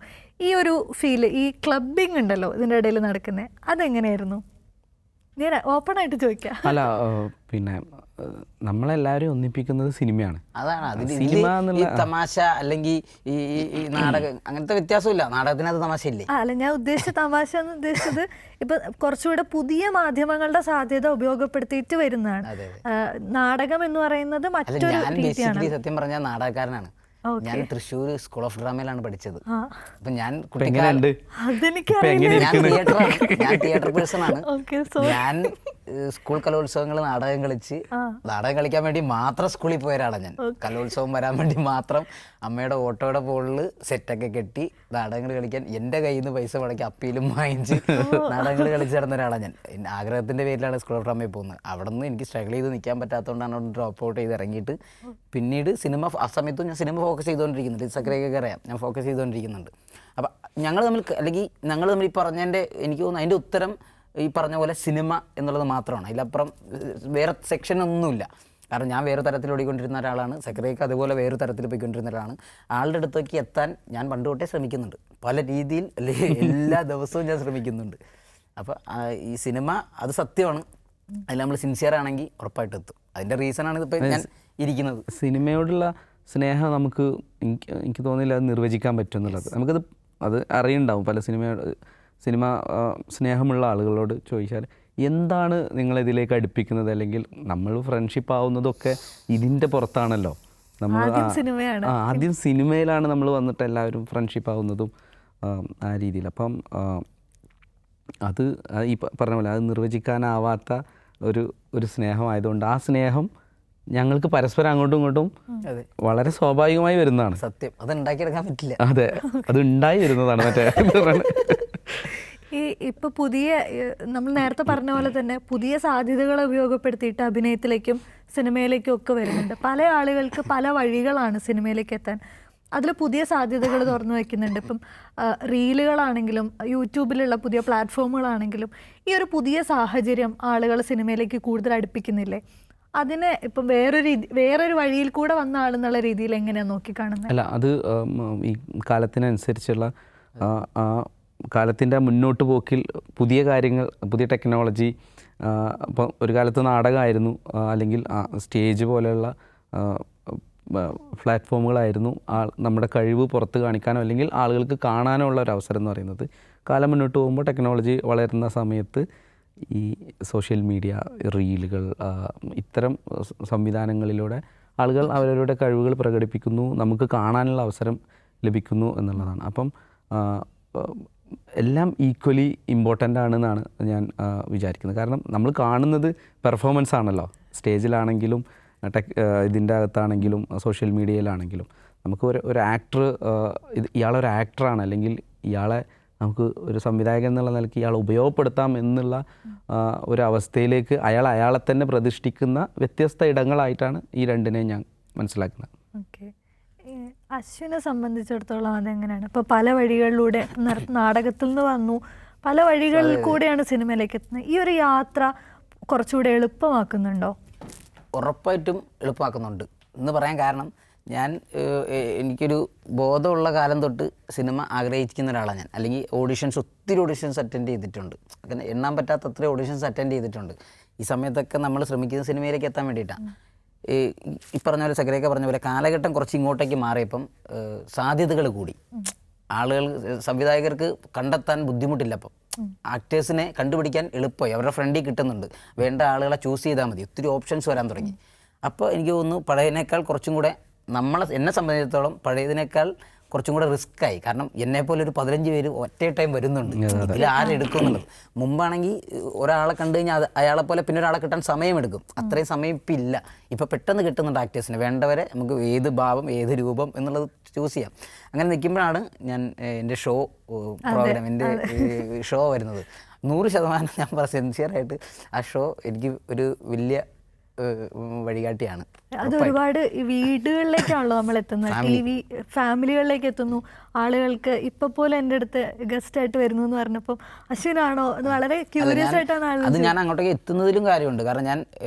ഈ ഒരു ഫീല്, ഈ ക്ലബിങ് ഉണ്ടല്ലോ ഇതിൻ്റെ ഇടയിൽ നടക്കുന്നത്, അതെങ്ങനെയായിരുന്നു? ഞാൻ ഓപ്പണായിട്ട് ചോദിക്കാം. അല്ല, പിന്നെ നമ്മളെല്ലാവരും ഒന്നിപ്പിക്കുന്നത് സിനിമയാണ്. അതാണ് സിനിമ. തമാശ അല്ലെങ്കിൽ ഈ നാടകം അങ്ങനത്തെ വ്യത്യാസമില്ല, നാടകത്തിനകത്ത് തമാശയില്ലേ? അല്ല, ഞാൻ ഉദ്ദേശിച്ച തമാശ എന്ന് ഉദ്ദേശിച്ചത് ഇപ്പൊ കുറച്ചുകൂടെ പുതിയ മാധ്യമങ്ങളുടെ സാധ്യത ഉപയോഗപ്പെടുത്തിയിട്ട് വരുന്നതാണ്. നാടകം എന്ന് പറയുന്നത് മറ്റൊരു രീതിയാണ്. സത്യം പറഞ്ഞാൽ നാടകക്കാരനാണ് ഞാൻ. തൃശ്ശൂർ സ്കൂൾ ഓഫ് ഡ്രാമയിലാണ് പഠിച്ചത്. അപ്പൊ ഞാൻ തിയേറ്റർ പേഴ്സൺ ആണ്. ഞാൻ സ്കൂൾ കലോത്സവങ്ങൾ നാടകം കളിച്ച്, നാടകം കളിക്കാൻ വേണ്ടി മാത്രം സ്കൂളിൽ പോയ ഒരാളാണ് ഞാൻ. കലോത്സവം വരാൻ വേണ്ടി മാത്രം അമ്മയുടെ ഓട്ടോയുടെ മുകളിൽ സെറ്റൊക്കെ കെട്ടി നാടകങ്ങൾ കളിക്കാൻ എൻ്റെ കയ്യിൽ നിന്ന് പൈസ മുടക്കി അപ്പീലും വാങ്ങിച്ച് നാടകങ്ങൾ കളിച്ച് നടന്ന ഒരാളാണ് ഞാൻ. ആഗ്രഹത്തിൻ്റെ പേരിലാണ് സ്കൂൾ ഓഫ് ഡ്രാമയിൽ പോകുന്നത്. അവിടെ നിന്ന് എനിക്ക് സ്ട്രഗിൾ ചെയ്ത് നിൽക്കാൻ പറ്റാത്തതുകൊണ്ടാണ് അവിടെ ഡ്രോപ്പ് ഔട്ട് ചെയ്ത് ഇറങ്ങിയിട്ട് പിന്നീട് സിനിമ, ആ സമയത്തും ഞാൻ സിനിമ ഫോക്കസ് ചെയ്തുകൊണ്ടിരിക്കുന്നുണ്ട്. സക്കറിയൊക്കെ അറിയാം, ഞാൻ ഫോക്കസ് ചെയ്തുകൊണ്ടിരിക്കുന്നുണ്ട്. അപ്പം ഞങ്ങൾ തമ്മിൽ ഈ പറഞ്ഞതിൻ്റെ എനിക്ക് തോന്നുന്നു അതിൻ്റെ ഉത്തരം ഈ പറഞ്ഞ പോലെ സിനിമ എന്നുള്ളത് മാത്രമാണ്. അതിലപ്പുറം വേറെ സെക്ഷനൊന്നുമില്ല. കാരണം ഞാൻ വേറെ തരത്തിൽ ഓടിക്കൊണ്ടിരുന്ന ഒരാളാണ്, സക്കറിയക്ക് അതുപോലെ വേറെ തരത്തിൽ പോയിക്കൊണ്ടിരുന്ന ഒരാളാണ്. ആളുടെ അടുത്തേക്ക് എത്താൻ ഞാൻ പണ്ട് തൊട്ടേ ശ്രമിക്കുന്നുണ്ട്, പല രീതിയിൽ എല്ലാ ദിവസവും ഞാൻ ശ്രമിക്കുന്നുണ്ട്. അപ്പോൾ ഈ സിനിമ അത് സത്യമാണ്, അതിൽ നമ്മൾ സിൻസിയർ ആണെങ്കിൽ ഉറപ്പായിട്ട് എത്തും. അതിൻ്റെ റീസണാണ് ഇതിപ്പോൾ ഞാൻ ഇരിക്കുന്നത്. സിനിമയോടുള്ള സ്നേഹം നമുക്ക് എനിക്ക് തോന്നുന്നില്ല അത് നിർവചിക്കാൻ പറ്റും എന്നുള്ളത്. നമുക്കത് അറിയുണ്ടാവും. പല സിനിമ സ്നേഹമുള്ള ആളുകളോട് ചോദിച്ചാൽ എന്താണ് നിങ്ങളിതിലേക്ക് അടുപ്പിക്കുന്നത്, അല്ലെങ്കിൽ നമ്മൾ ഫ്രണ്ട്ഷിപ്പ് ആവുന്നതൊക്കെ ഇതിൻ്റെ പുറത്താണല്ലോ. നമ്മൾ ആദ്യം സിനിമയിലാണ് നമ്മൾ വന്നിട്ട് എല്ലാവരും ഫ്രണ്ട്ഷിപ്പ് ആവുന്നതും ആ രീതിയിൽ. അപ്പം അത് ഈ പറഞ്ഞ പോലെ അത് നിർവചിക്കാനാവാത്ത ഒരു സ്നേഹമായതുകൊണ്ട് ആ സ്നേഹം ഞങ്ങൾക്ക് പരസ്പരം അങ്ങോട്ടും ഇങ്ങോട്ടും വളരെ സ്വാഭാവികമായി വരുന്നതാണ്. സത്യം, അത് ഉണ്ടാക്കിയെടുക്കാൻ പറ്റില്ല. അതെ, അത് ഉണ്ടായി വരുന്നതാണ്. മറ്റേ ഇപ്പോൾ പുതിയ നമ്മൾ നേരത്തെ പറഞ്ഞ പോലെ തന്നെ പുതിയ സാധ്യതകളെ ഉപയോഗപ്പെടുത്തിയിട്ട് അഭിനയത്തിലേക്കും സിനിമയിലേക്കും ഒക്കെ വരുന്നുണ്ട്. പല ആളുകൾക്ക് പല വഴികളാണ് സിനിമയിലേക്ക് എത്താൻ. അതിൽ പുതിയ സാധ്യതകൾ തുറന്നു വയ്ക്കുന്നുണ്ട്. ഇപ്പം റീലുകളാണെങ്കിലും യൂട്യൂബിലുള്ള പുതിയ പ്ലാറ്റ്ഫോമുകളാണെങ്കിലും ഈ ഒരു പുതിയ സാഹചര്യം ആളുകൾ സിനിമയിലേക്ക് കൂടുതൽ അടുപ്പിക്കുന്നില്ലേ? അതിനെ ഇപ്പം വേറൊരു വഴിയിൽ കൂടെ വന്ന ആളെന്നുള്ള രീതിയിൽ എങ്ങനെയാണ് നോക്കിക്കാണുന്നത്? അല്ല, അത് ഈ കാലത്തിനനുസരിച്ചുള്ള കാലത്തിൻ്റെ മുന്നോട്ട് പോക്കിൽ പുതിയ കാര്യങ്ങൾ, പുതിയ ടെക്നോളജി, ഇപ്പം ഒരു കാലത്ത് നാടകമായിരുന്നു, അല്ലെങ്കിൽ സ്റ്റേജ് പോലെയുള്ള പ്ലാറ്റ്ഫോമുകളായിരുന്നു നമ്മുടെ കഴിവ് പുറത്ത് കാണിക്കാനോ അല്ലെങ്കിൽ ആളുകൾക്ക് കാണാനോ ഉള്ള ഒരു അവസരം എന്ന് പറയുന്നത്. കാലം മുന്നോട്ട് പോകുമ്പോൾ ടെക്നോളജി വളരുന്ന സമയത്ത് ഈ സോഷ്യൽ മീഡിയ, റീലുകൾ, ഇത്തരം സംവിധാനങ്ങളിലൂടെ ആളുകൾ അവരവരുടെ കഴിവുകൾ പ്രകടിപ്പിക്കുന്നു, നമുക്ക് കാണാനുള്ള അവസരം ലഭിക്കുന്നു എന്നുള്ളതാണ്. അപ്പം എല്ലാം ഈക്വലി ഇമ്പോർട്ടൻ്റ് ആണെന്നാണ് ഞാൻ വിചാരിക്കുന്നത്. കാരണം നമ്മൾ കാണുന്നത് പെർഫോമൻസ് ആണല്ലോ, സ്റ്റേജിലാണെങ്കിലും ഇതിൻ്റെ അകത്താണെങ്കിലും സോഷ്യൽ മീഡിയയിലാണെങ്കിലും. നമുക്ക് ഒരു ആക്ടർ, ഇയാളൊരു ആക്ടറാണ്, അല്ലെങ്കിൽ ഇയാളെ നമുക്ക് ഒരു സംവിധായകൻ എന്നുള്ള നിലയ്ക്ക് ഇയാൾ ഉപയോഗപ്പെടുത്താം എന്നുള്ള ഒരു അവസ്ഥയിലേക്ക് അയാളെ തന്നെ പ്രതിഷ്ഠിക്കുന്ന വ്യത്യസ്ത ഇടങ്ങളായിട്ടാണ് ഈ രണ്ടിനെയും ഞാൻ മനസ്സിലാക്കുന്നത്. ഓക്കെ, അശ്വിനെ സംബന്ധിച്ചിടത്തോളം അതെങ്ങനെയാണ്? ഇപ്പോൾ പല വഴികളിലൂടെ നാടകത്തിൽ നിന്ന് വന്നു, പല വഴികളിൽ കൂടെയാണ് സിനിമയിലേക്ക് എത്തുന്നത്. ഈ ഒരു യാത്ര കുറച്ചുകൂടെ എളുപ്പമാക്കുന്നുണ്ടോ? ഉറപ്പായിട്ടും എളുപ്പമാക്കുന്നുണ്ട് എന്ന് പറയാൻ കാരണം, എനിക്കൊരു ബോധമുള്ള കാലം തൊട്ട് സിനിമ ആഗ്രഹിക്കുന്ന ഒരാളാണ് ഞാൻ. അല്ലെങ്കിൽ ഒത്തിരി ഓഡിഷൻസ് അറ്റൻഡ് ചെയ്തിട്ടുണ്ട്, അങ്ങനെ എണ്ണാൻ പറ്റാത്ത അത്രയും ഓഡിഷൻസ് അറ്റൻഡ് ചെയ്തിട്ടുണ്ട്. ഈ സമയത്തൊക്കെ നമ്മൾ ശ്രമിക്കുന്ന സിനിമയിലേക്ക് എത്താൻ വേണ്ടിയിട്ടാണ്. ഈ പറഞ്ഞ പോലെ സക്കറിയൊക്കെ പറഞ്ഞ പോലെ കാലഘട്ടം കുറച്ച് ഇങ്ങോട്ടേക്ക് മാറിയപ്പം സാധ്യതകൾ കൂടി. ആളുകൾ, സംവിധായകർക്ക് കണ്ടെത്താൻ ബുദ്ധിമുട്ടില്ല. അപ്പം ആക്ടേഴ്സിനെ കണ്ടുപിടിക്കാൻ എളുപ്പമായി, അവരുടെ ഫ്രണ്ടിൽ കിട്ടുന്നുണ്ട്, വേണ്ട ആളുകളെ ചൂസ് ചെയ്താൽ മതി, ഒത്തിരി ഓപ്ഷൻസ് വരാൻ തുടങ്ങി. അപ്പോൾ എനിക്ക് തോന്നുന്നു പഴയതിനേക്കാൾ കുറച്ചും കൂടെ എന്നെ സംബന്ധിച്ചിടത്തോളം പഴയതിനേക്കാൾ കുറച്ചും കൂടെ റിസ്ക്കായി. കാരണം എന്നെപ്പോലെ ഒരു 15 പേര് ഒറ്റ ടൈം വരുന്നുണ്ട്, ഇതിൽ ആരെടുക്കുന്നുള്ളത്. മുമ്പാണെങ്കിൽ ഒരാളെ കണ്ടു കഴിഞ്ഞാൽ അയാളെപ്പോലെ പിന്നെ ഒരാളെ കിട്ടാൻ സമയമെടുക്കും, അത്രയും സമയം ഇപ്പം ഇല്ല. ഇപ്പം പെട്ടെന്ന് കിട്ടുന്നുണ്ട് ആക്ടേഴ്സിന്, വേണ്ടവരെ നമുക്ക് ഏത് ഭാവം ഏത് രൂപം എന്നുള്ളത് ചൂസ് ചെയ്യാം. അങ്ങനെ നിൽക്കുമ്പോഴാണ് ഞാൻ എൻ്റെ പ്രോഗ്രാം എൻ്റെ ഷോ വരുന്നത്. 100% ഞാൻ പറയാം, സിൻസിയറായിട്ട് ആ ഷോ എനിക്ക് ഒരു വലിയ വഴികാട്ടിയാണ്. അത് ഒരുപാട് വീടുകളിലേക്കാണല്ലോ നമ്മൾ എത്തുന്നത്, TV ഫാമിലികളിലേക്ക് എത്തുന്നു. ആളുകൾക്ക് ഇപ്പൊ പോലെ എൻ്റെ അടുത്ത് ഗസ്റ്റ് ആയിട്ട് വരുന്നു എന്ന് പറഞ്ഞപ്പോൾ അശ്വിനാണോ എന്ന് വളരെ ക്യൂരിയസ് ആയിട്ടാണ്. അത് ഞാൻ അങ്ങോട്ടേക്ക് എത്തുന്നതിലും കാര്യമുണ്ട്. കാരണം ഞാൻ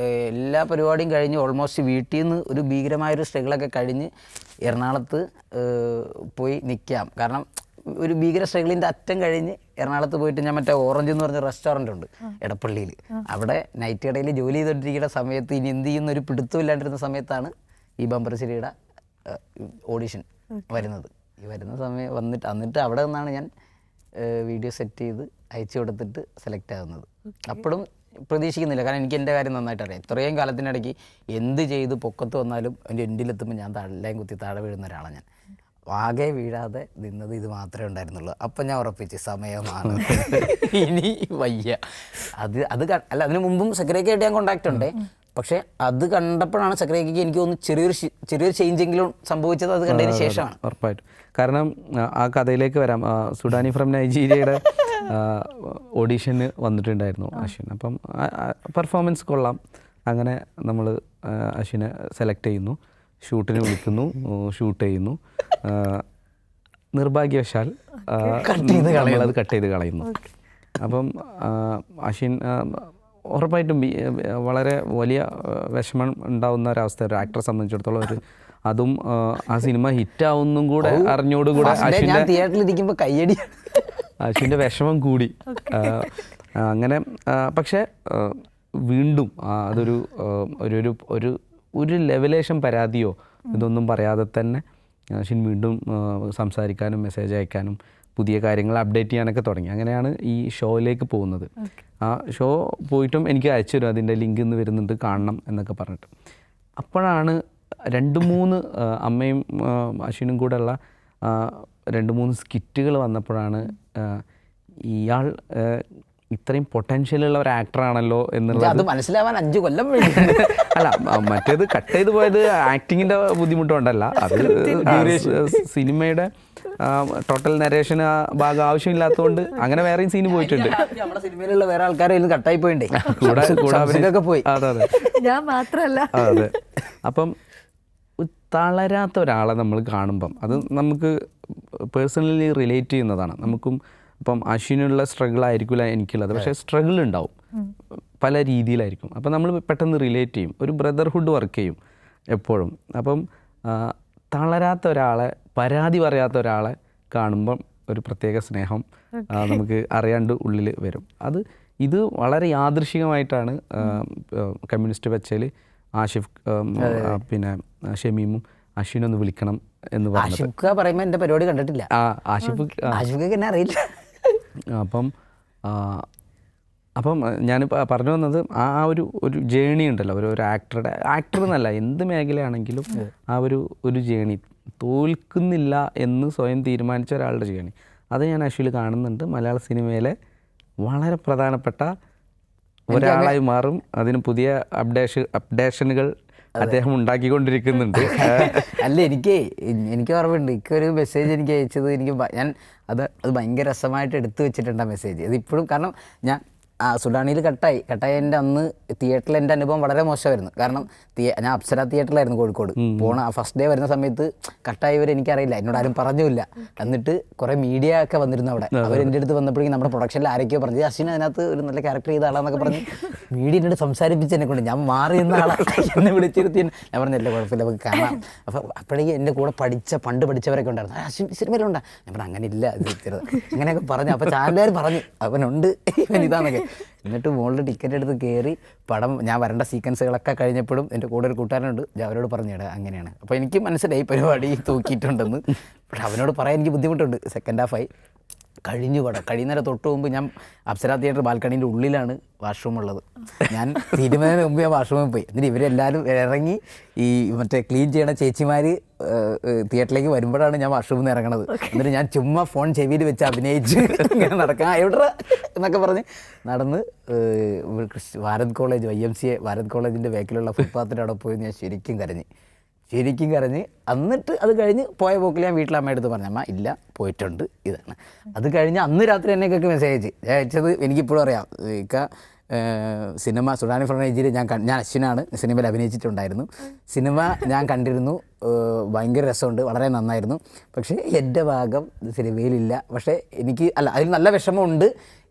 എല്ലാ പരിപാടിയും കഴിഞ്ഞ് ഓൾമോസ്റ്റ് വീട്ടിൽ നിന്ന് ഒരു ഭീകരമായൊരു സ്ട്രഗിളൊക്കെ കഴിഞ്ഞ് എറണാകുളത്ത് പോയി നിൽക്കാം. കാരണം ഒരു ഭീകര സ്ട്രഗിളിൻ്റെ അറ്റം കഴിഞ്ഞ് എറണാകുളത്ത് പോയിട്ട് ഞാൻ മറ്റേ ഓറഞ്ച് എന്ന് പറഞ്ഞ റെസ്റ്റോറൻ്റ് ഉണ്ട് എടപ്പള്ളിയിൽ, അവിടെ നൈറ്റ് കടയിൽ ജോലി ചെയ്തുകൊണ്ടിരിക്കുന്ന സമയത്ത് ഇനി എന്ത് ചെയ്യുന്ന ഒരു പിടുത്തമില്ലാണ്ടിരുന്ന സമയത്താണ് ഈ ബമ്പർശ്ശേരിയുടെ ഓഡിഷൻ വരുന്നത്. ഈ വരുന്ന സമയം എന്നിട്ട് അവിടെ നിന്നാണ് ഞാൻ വീഡിയോ സെറ്റ് ചെയ്ത് അയച്ചു കൊടുത്തിട്ട് സെലക്ട് ആകുന്നത്. അപ്പോഴും പ്രതീക്ഷിക്കുന്നില്ല, കാരണം എനിക്ക് എൻ്റെ കാര്യം നന്നായിട്ട് അറിയാം. ഇത്രയും കാലത്തിനിടയ്ക്ക് എന്ത് ചെയ്ത് പൊക്കത്ത് വന്നാലും എൻ്റെ എൻഡിലെത്തുമ്പോൾ ഞാൻ എല്ലാം കുത്തി താഴെ വീഴുന്ന ഒരാളാണ് ഞാൻ. ആകെ വീഴാതെ നിന്നത് ഇത് മാത്രമേ ഉണ്ടായിരുന്നുള്ളൂ. അപ്പം ഞാൻ ഉറപ്പിച്ച് സമയമാണ്, ഇനി വയ്യ. അതിനു മുമ്പും സക്കറിയൊക്കെയായിട്ട് ഞാൻ കോണ്ടാക്ട് ഉണ്ട്. പക്ഷേ അത് കണ്ടപ്പോഴാണ് സക്കറിയയ്ക്ക് എനിക്ക് തോന്നുന്നു ചെറിയൊരു ചേഞ്ചെങ്കിലും സംഭവിച്ചത് അത് കണ്ടതിന് ശേഷമാണ്. ഉറപ്പായിട്ടും. കാരണം ആ കഥയിലേക്ക് വരാം. സുഡാനി ഫ്രം നൈജീരിയയുടെ ഓഡീഷന് വന്നിട്ടുണ്ടായിരുന്നു അശ്വിൻ. അപ്പം പെർഫോമൻസ് കൊള്ളാം. അങ്ങനെ നമ്മൾ അശ്വിനെ സെലക്ട് ചെയ്യുന്നു, ഷൂട്ടിന് വിളിക്കുന്നു, ഷൂട്ട് ചെയ്യുന്നു. നിർഭാഗ്യവശാൽ നമ്മളത് കട്ട് ചെയ്ത് കളയുന്നു. അപ്പം അശ്വിൻ ഉറപ്പായിട്ടും വളരെ വലിയ വിഷമം ഉണ്ടാവുന്ന ഒരവസ്ഥ ഒരു ആക്ടറെ സംബന്ധിച്ചിടത്തോളം. അതും ആ സിനിമ ഹിറ്റാവുന്നും കൂടെ അറിഞ്ഞോടുകൂടെ ഞാൻ തിയേറ്ററിലിരിക്കുമ്പോൾ കയ്യടി അശ്വിൻ്റെ വിഷമം കൂടി. അങ്ങനെ പക്ഷേ വീണ്ടും അതൊരു ഒരു ലെവലേഷൻ പരാതിയോ ഇതൊന്നും പറയാതെ തന്നെ അശ്വിൻ വീണ്ടും സംസാരിക്കാനും മെസ്സേജ് അയക്കാനും പുതിയ കാര്യങ്ങൾ അപ്ഡേറ്റ് ചെയ്യാനൊക്കെ തുടങ്ങി. അങ്ങനെയാണ് ഈ ഷോയിലേക്ക് പോകുന്നത്. ആ ഷോ പോയിട്ടും എനിക്ക് അയച്ചു തരും, അതിൻ്റെ ലിങ്ക് ഇന്ന് വരുന്നുണ്ട് കാണണം എന്നൊക്കെ പറഞ്ഞിട്ട്. അപ്പോഴാണ് 2-3 അമ്മയും അശ്വിനും കൂടെ ഉള്ള 2-3 സ്കിറ്റുകൾ വന്നപ്പോഴാണ് ഇയാൾ ഇത്രയും പൊട്ടൻഷ്യലുള്ള ഒരു ആക്ടറാണല്ലോ എന്നുള്ളത്. അത് മനസ്സിലാവാൻ 5 കൊല്ലം അല്ല, മറ്റേത് കട്ട് ചെയ്ത് പോയത് ആക്ടിങ്ങിൻ്റെ ബുദ്ധിമുട്ടുകൊണ്ടല്ല, അത് സിനിമയുടെ ടോട്ടൽ നരേഷന് ഭാഗം ആവശ്യമില്ലാത്തതുകൊണ്ട് അങ്ങനെ വേറെയും സീന് പോയിട്ടുണ്ട്. നമ്മുടെ സിനിമയിലുള്ള വേറെ ആൾക്കാരെ കട്ടായി പോയിട്ടേ പോയി. അതെ അതെ, ഞാൻ മാത്രമല്ല. അതെ. അപ്പം തളരാത്ത ഒരാളെ നമ്മൾ കാണുമ്പം അത് നമുക്ക് പേഴ്സണലി റിലേറ്റ് ചെയ്യുന്നതാണ്. നമുക്കും ഇപ്പം അശ്വിനുള്ള സ്ട്രഗിൾ ആയിരിക്കില്ല എനിക്കുള്ളത്, പക്ഷേ സ്ട്രഗിൾ ഉണ്ടാവും, പല രീതിയിലായിരിക്കും. അപ്പം നമ്മൾ പെട്ടെന്ന് റിലേറ്റ് ചെയ്യും, ഒരു ബ്രദർഹുഡ് വർക്ക് ചെയ്യും എപ്പോഴും. അപ്പം തളരാത്ത ഒരാളെ, പരാതി പറയാത്ത ഒരാളെ കാണുമ്പം ഒരു പ്രത്യേക സ്നേഹം നമുക്ക് അറിയാണ്ട് ഉള്ളിൽ വരും. ഇത് വളരെ യാദൃശികമായിട്ടാണ് കമ്മ്യൂണിസ്റ്റ് വെച്ചതിൽ ആഷിഫ് പിന്നെ ഷമീമും അശ്വിനൊന്ന് വിളിക്കണം എന്ന് പറഞ്ഞു. പറയുമ്പോൾ എൻ്റെ പരിപാടി കണ്ടിട്ടില്ല. ആഷിഫ് എന്നെ അറിയില്ല. അപ്പം ഞാൻ പറഞ്ഞു വന്നത് ഒരു ജേണി ഉണ്ടല്ലോ, ഒരു ആക്ടർ എന്നല്ല, എന്ത് മേഖലയാണെങ്കിലും ആ ഒരു ജേണി, തോൽക്കുന്നില്ല എന്ന് സ്വയം തീരുമാനിച്ച ഒരാളുടെ ജേണി, അത് ഞാൻ അശ്വിൽ കാണുന്നുണ്ട്. മലയാള സിനിമയിലെ വളരെ പ്രധാനപ്പെട്ട ഒരാളായി മാറും. അതിന് പുതിയ അപ്ഡേഷനുകൾ അദ്ദേഹം ഉണ്ടാക്കിക്കൊണ്ടിരിക്കുന്നുണ്ട്. അല്ല, എനിക്ക് ഓർമ്മയുണ്ട്, ഒരു മെസ്സേജ് എനിക്ക് അയച്ചത്, ഞാൻ അത് ഭയങ്കര രസമായിട്ട് എടുത്തു വെച്ചിട്ടുണ്ട് ആ മെസ്സേജ്. അതിപ്പോഴും, കാരണം ഞാൻ സുഡാനിയിൽ കട്ടായി എൻ്റെ അന്ന് തിയേറ്ററിൽ എൻ്റെ അനുഭവം വളരെ മോശമായിരുന്നു. കാരണം ഞാൻ അപ്സര തിയേറ്ററിലായിരുന്നു കോഴിക്കോട്. ഫസ്റ്റ് ഡേ വരുന്ന സമയത്ത് കട്ടായവർ എനിക്കറിയില്ല, എന്നോട് ആരും പറഞ്ഞില്ല. എന്നിട്ട് കുറേ മീഡിയ ഒക്കെ വന്നിരുന്നു അവിടെ. അവർ എൻ്റെ അടുത്ത് വന്നപ്പോഴേക്കും നമ്മുടെ പ്രൊഡക്ഷനിൽ ആരൊക്കെയോ പറഞ്ഞു അശ്വിൻ അതിനകത്ത് ഒരു നല്ല ക്യാരക്ടർ ചെയ്ത ആളാന്നൊക്കെ പറഞ്ഞ് മീഡിയ എന്നോട് സംസാരിപ്പിച്ചെന്നെ കൊണ്ട് ഞാൻ മാറി നിന്ന ആളാണ്. എന്നെ വിളിച്ചിരുത്തി ഞാൻ പറഞ്ഞല്ല കുഴപ്പമില്ല നമുക്ക് കാണാം. അപ്പോൾ അപ്പോഴേക്കും എൻ്റെ കൂടെ പണ്ട് പഠിച്ചവരൊക്കെ ഉണ്ടായിരുന്നു, അശ്വിൻ സിനിമയിലുണ്ടാ. ഞാൻ പറഞ്ഞു അങ്ങനെ ഇല്ല, അങ്ങനെയൊക്കെ പറഞ്ഞു. അപ്പോൾ ചാനലുകാർ പറഞ്ഞു അവനുണ്ട്, ഇവൻ ഇതാന്നൊക്കെ. എന്നിട്ട് മുകളിൽ ടിക്കറ്റ് എടുത്ത് കയറി പടം ഞാൻ വരേണ്ട സീക്വൻസുകളൊക്കെ കഴിഞ്ഞപ്പോഴും എൻ്റെ കൂടെ ഒരു കൂട്ടുകാരനുണ്ട്, അവരോട് പറഞ്ഞു ഇടാ അങ്ങനെയാണ്. അപ്പോൾ എനിക്ക് മനസ്സിലായി പരിപാടി തൂക്കിയിട്ടുണ്ടെന്ന്. പക്ഷെ അവനോട് പറയാൻ എനിക്ക് ബുദ്ധിമുട്ടുണ്ട്. സെക്കൻഡ് ഹാഫായി കഴിഞ്ഞു പടം കഴിയുന്നേരം തൊട്ട് മുമ്പ് ഞാൻ അപ്സര തിയേറ്റർ ബാൽക്കണീൻ്റെ ഉള്ളിലാണ് വാഷ്റൂം ഉള്ളത്. ഞാൻ തീരുമാനത്തിന് മുമ്പ് ഞാൻ വാഷ്റൂമിൽ പോയി. എന്നിട്ട് ഇവരെല്ലാവരും ഇറങ്ങി ഈ മറ്റേ ക്ലീൻ ചെയ്യണ ചേച്ചിമാർ തിയേറ്ററിലേക്ക് വരുമ്പോഴാണ് ഞാൻ വാഷ്റൂമിൽ നിന്ന് ഇറങ്ങണത്. എന്നിട്ട് ഞാൻ ചുമ്മാ ഫോൺ ചെവിയിൽ വെച്ച് അഭിനയിച്ച് ഇങ്ങനെ നടക്കാം എവിടെ എന്നൊക്കെ പറഞ്ഞ് നടന്ന് ഭാരത് കോളേജ് YMCA ഭാരത് കോളേജിൻ്റെ ബാക്കിലുള്ള ഫുട്പാത്തിൻ്റെ അവിടെ പോയി ഞാൻ ശരിക്കും കരഞ്ഞ്. എന്നിട്ട് അത് കഴിഞ്ഞ് പോയ പോക്കിൽ ഞാൻ വീട്ടിൽ അമ്മയെടുത്ത് പറഞ്ഞു, അമ്മ ഇല്ല പോയിട്ടുണ്ട് ഇതാണ്. അത് കഴിഞ്ഞ് അന്ന് രാത്രി എന്നെയൊക്കെ മെസ്സേജ് അയച്ചത് എനിക്കിപ്പോഴും അറിയാം. സിനിമ സുഡാനി ഫ്രണ്ടേജിൽ ഞാൻ അശ്വിനാണ് സിനിമയിൽ അഭിനയിച്ചിട്ടുണ്ടായിരുന്നു. സിനിമ ഞാൻ കണ്ടിരുന്നു, ഭയങ്കര രസമുണ്ട്, വളരെ നന്നായിരുന്നു. പക്ഷേ എൻ്റെ ഭാഗം സിനിമയിലില്ല. പക്ഷേ അതിൽ നല്ല വിഷമമുണ്ട്.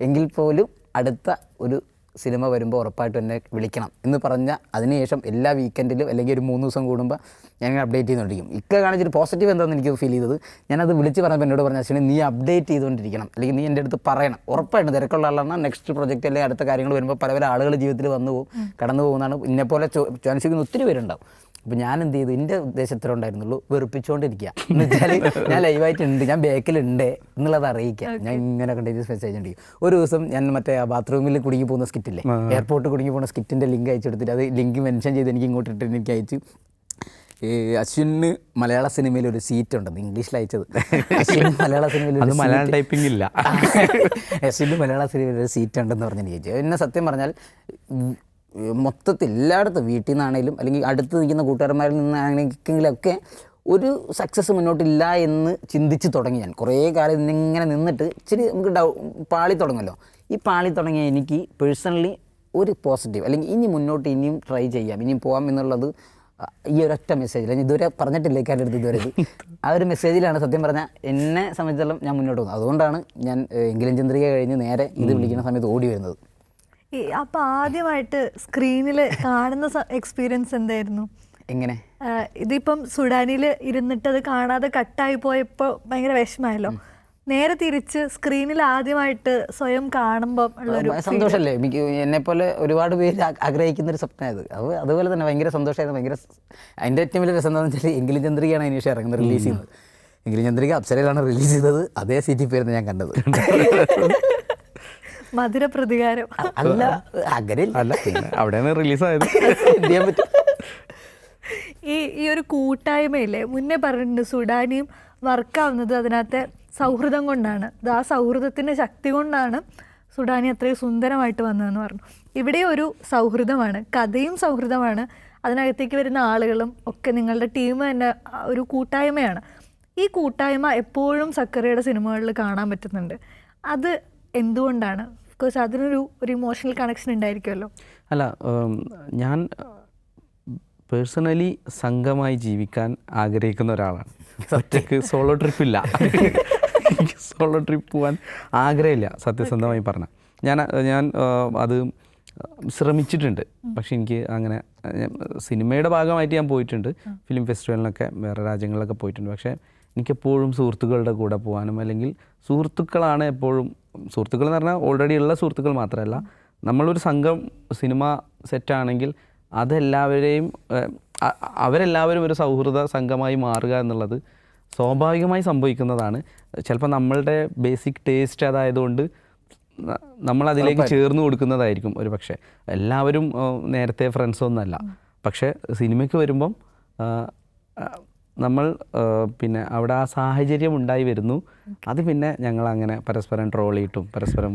എങ്കിൽ പോലും അടുത്ത ഒരു സിനിമ വരുമ്പോൾ ഉറപ്പായിട്ടും എന്നെ വിളിക്കണം എന്ന് പറഞ്ഞാൽ അതിനുശേഷം എല്ലാ വീക്കെൻഡിലും അല്ലെങ്കിൽ ഒരു 3 ദിവസം കൂടുമ്പോൾ ഞാൻ അപ്ഡേറ്റ് ചെയ്തുകൊണ്ടിരിക്കും. കാണിച്ചൊരു പോസിറ്റീവ് എന്താണെന്ന് എനിക്ക് ഫീൽ ചെയ്തത്, ഞാനത് വിളിച്ച് പറഞ്ഞപ്പോൾ എന്നോട് പറഞ്ഞ അശ്വിനെ നീ അപ്ഡേറ്റ് ചെയ്തുകൊണ്ടിരിക്കണം, അല്ലെങ്കിൽ നീ എൻ്റെ അടുത്ത് പറയണം. ഉറപ്പായിട്ടും തിരക്കുള്ള ആളാണ്. നെക്സ്റ്റ് പ്രൊജക്റ്റ് അല്ലെങ്കിൽ അടുത്ത കാര്യങ്ങൾ വരുമ്പോൾ പല ആളുകൾ ജീവിതത്തിൽ കടന്നു പോകുന്നതാണ്. ഇന്നെപ്പോലെ ചോദിക്കുന്ന ഒത്തിരി പേരുണ്ടാവും. അപ്പോൾ ഞാൻ എന്ത് ചെയ്തു, എൻ്റെ ഉദ്ദേശം ഇത്ര ഉണ്ടായിരുന്നുള്ളൂ, വെറുപ്പിച്ചുകൊണ്ടിരിക്കുക എന്ന് വെച്ചാൽ ഞാൻ ലൈവായിട്ടുണ്ട്, ഞാൻ ബാക്കിലുണ്ട് എന്നുള്ളത് അറിയിക്കുക. ഞാൻ ഇങ്ങനെ കണ്ടിന്യൂസ് മെസ്സേജ് ഉണ്ട്. ഒരു ദിവസം ഞാൻ മറ്റേ ബാത്റൂമിൽ കുടുങ്ങി പോകുന്ന സ്കിറ്റില്ലേ, എയർപോർട്ട് കുടുങ്ങി പോകുന്ന സ്കിറ്റിൻ്റെ ലിങ്ക് അയച്ചെടുത്തിട്ട് അത് ലിങ്ക് മെൻഷൻ ചെയ്ത് എനിക്ക് ഇങ്ങോട്ട് ഇട്ടിട്ട് എനിക്ക് അയച്ചു. അശ്വിന് മലയാള സിനിമയിൽ ഒരു സീറ്റ് ഉണ്ടെന്ന് ഇംഗ്ലീഷിൽ അയച്ചത്. അശ്വിന് മലയാള സിനിമയിൽ മലയാളം ടൈപ്പിംഗ് ഇല്ല. അശ്വിന് മലയാള സിനിമയിൽ ഒരു സീറ്റ് ഉണ്ടെന്ന് പറഞ്ഞ് എനിക്ക് ചോദിച്ചു. എന്നെ സത്യം പറഞ്ഞാൽ മൊത്തത്തിൽ എല്ലായിടത്തും വീട്ടിൽ നിന്നാണെങ്കിലും അല്ലെങ്കിൽ അടുത്ത് നിൽക്കുന്ന കൂട്ടുകാരന്മാരിൽ നിന്നാണെങ്കിലൊക്കെ ഒരു സക്സസ് മുന്നോട്ടില്ല എന്ന് ചിന്തിച്ച് തുടങ്ങി. ഞാൻ കുറേ കാലം ഇങ്ങനെ നിന്നിട്ട് ഇച്ചിരി നമുക്ക് പാളി തുടങ്ങുമല്ലോ. ഈ പാളി തുടങ്ങിയ എനിക്ക് പേഴ്സണലി ഒരു പോസിറ്റീവ് അല്ലെങ്കിൽ ഇനിയും ട്രൈ ചെയ്യാം, ഇനിയും പോകാം എന്നുള്ളത് ഈ ഒരൊറ്റ മെസ്സേജിൽ ഞാൻ ഇതുവരെ പറഞ്ഞിട്ടില്ല. ഇക്കാരുടെ അടുത്ത് ഇതുവരെ ആ ഒരു മെസ്സേജിലാണ് സത്യം പറഞ്ഞാൽ എന്നെ സംബന്ധിച്ചിടത്തോളം ഞാൻ മുന്നോട്ട് പോകുന്നത്. അതുകൊണ്ടാണ് ഞാൻ എങ്കിലും ചന്ദ്രിക കഴിഞ്ഞ് നേരെ ഇത് വിളിക്കുന്ന സമയത്ത് ഓടി വരുന്നത്. അപ്പോൾ ആദ്യമായിട്ട് സ്ക്രീനിൽ കാണുന്ന എക്സ്പീരിയൻസ് എന്തായിരുന്നു? എങ്ങനെ? ഇതിപ്പം സുഡാനിൽ ഇരുന്നിട്ട് അത് കാണാതെ കട്ടായി പോയപ്പോൾ ഭയങ്കര വിഷമമായല്ലോ. നേരെ തിരിച്ച് സ്ക്രീനിൽ ആദ്യമായിട്ട് സ്വയം കാണുമ്പോൾ ഉള്ളൊരു സന്തോഷമല്ലേ? എനിക്ക് എന്നെപ്പോലെ ഒരുപാട് പേര് ആഗ്രഹിക്കുന്ന ഒരു സ്വപ്നമായത്. അതുപോലെ തന്നെ ഭയങ്കര സന്തോഷമായിരുന്നു. ഭയങ്കര അതിൻ്റെ ഏറ്റവും വലിയ രസം എന്താണെന്ന് വെച്ചാൽ എങ്കിലും ചന്ദ്രികയാണ് അതിന് ശേഷം ഇറങ്ങുന്നത്, റിലീസ് ചെയ്യുന്നത്. എങ്കിലും ചന്ദ്രിക അപ്സരയിലാണ് റിലീസ് ചെയ്തത്. അതേ സീറ്റിൽ പോയിരുന്നു ഞാൻ കണ്ടത്. മധുര പ്രതികാരം അല്ല, അങ്ങനെ അല്ല, അവിടെയാണ് റിലീസായത്. എന്ത് ചെയ്യാൻ പറ്റും? ഈ ഒരു കൂട്ടായ്മയില്ലേ, മുന്നേ പറഞ്ഞിട്ടുണ്ട് സുഡാനിയും വർക്കാവുന്നത് അതിനകത്തെ സൗഹൃദം കൊണ്ടാണ്. ആ സൗഹൃദത്തിൻ്റെ ശക്തി കൊണ്ടാണ് സുഡാനി അത്രയും സുന്ദരമായിട്ട് വന്നതെന്ന് പറഞ്ഞു. ഇവിടെ ഒരു സൗഹൃദമാണ്, കഥയും സൗഹൃദമാണ്, അതിനകത്തേക്ക് വരുന്ന ആളുകളും ഒക്കെ നിങ്ങളുടെ ടീം തന്നെ ഒരു കൂട്ടായ്മയാണ്. ഈ കൂട്ടായ്മ എപ്പോഴും സക്കറിയയുടെ സിനിമകളിൽ കാണാൻ പറ്റുന്നുണ്ട്. അത് എന്തുകൊണ്ടാണ്? ബിക്കോസ് അതിനൊരു ഇമോഷണൽ കണക്ഷൻ ഉണ്ടായിരിക്കുമല്ലോ. അല്ല, ഞാൻ പേഴ്സണലി സംഘമായി ജീവിക്കാൻ ആഗ്രഹിക്കുന്ന ഒരാളാണ്. ഒറ്റയ്ക്ക് സോളോ ട്രിപ്പില്ല. എനിക്ക് സോളോ ട്രിപ്പ് പോകാൻ ആഗ്രഹമില്ല, സത്യസന്ധമായി പറഞ്ഞാൽ. ഞാൻ അത് ശ്രമിച്ചിട്ടുണ്ട്. പക്ഷെ എനിക്ക് അങ്ങനെ സിനിമയുടെ ഭാഗമായിട്ട് ഞാൻ പോയിട്ടുണ്ട്, ഫിലിം ഫെസ്റ്റിവലിനൊക്കെ വേറെ രാജ്യങ്ങളിലൊക്കെ പോയിട്ടുണ്ട്. പക്ഷേ എനിക്കെപ്പോഴും സുഹൃത്തുക്കളുടെ കൂടെ പോകാനും, അല്ലെങ്കിൽ സുഹൃത്തുക്കളാണ് എപ്പോഴും, സുഹൃത്തുക്കൾ എന്ന് പറഞ്ഞാൽ ഓൾറെഡി ഉള്ള സുഹൃത്തുക്കൾ മാത്രമല്ല, നമ്മളൊരു സംഘം സിനിമ സെറ്റാണെങ്കിൽ അതെല്ലാവരെയും അവരെല്ലാവരും ഒരു സൗഹൃദ സംഘമായി മാറുക എന്നുള്ളത് സ്വാഭാവികമായി സംഭവിക്കുന്നതാണ്. ചിലപ്പോൾ നമ്മളുടെ ബേസിക് ടേസ്റ്റ് അതായതുകൊണ്ട് നമ്മളതിലേക്ക് ചേർന്ന് കൊടുക്കുന്നതായിരിക്കും ഒരു പക്ഷേ. എല്ലാവരും നേരത്തെ ഫ്രണ്ട്സൊന്നുമല്ല. പക്ഷേ സിനിമയ്ക്ക് വരുമ്പം നമ്മൾ പിന്നെ അവിടെ ആ സാഹചര്യം ഉണ്ടായി വരുന്നു. അത് പിന്നെ ഞങ്ങൾ അങ്ങനെ പരസ്പരം ട്രോൾ ചെയ്തിട്ടും പരസ്പരം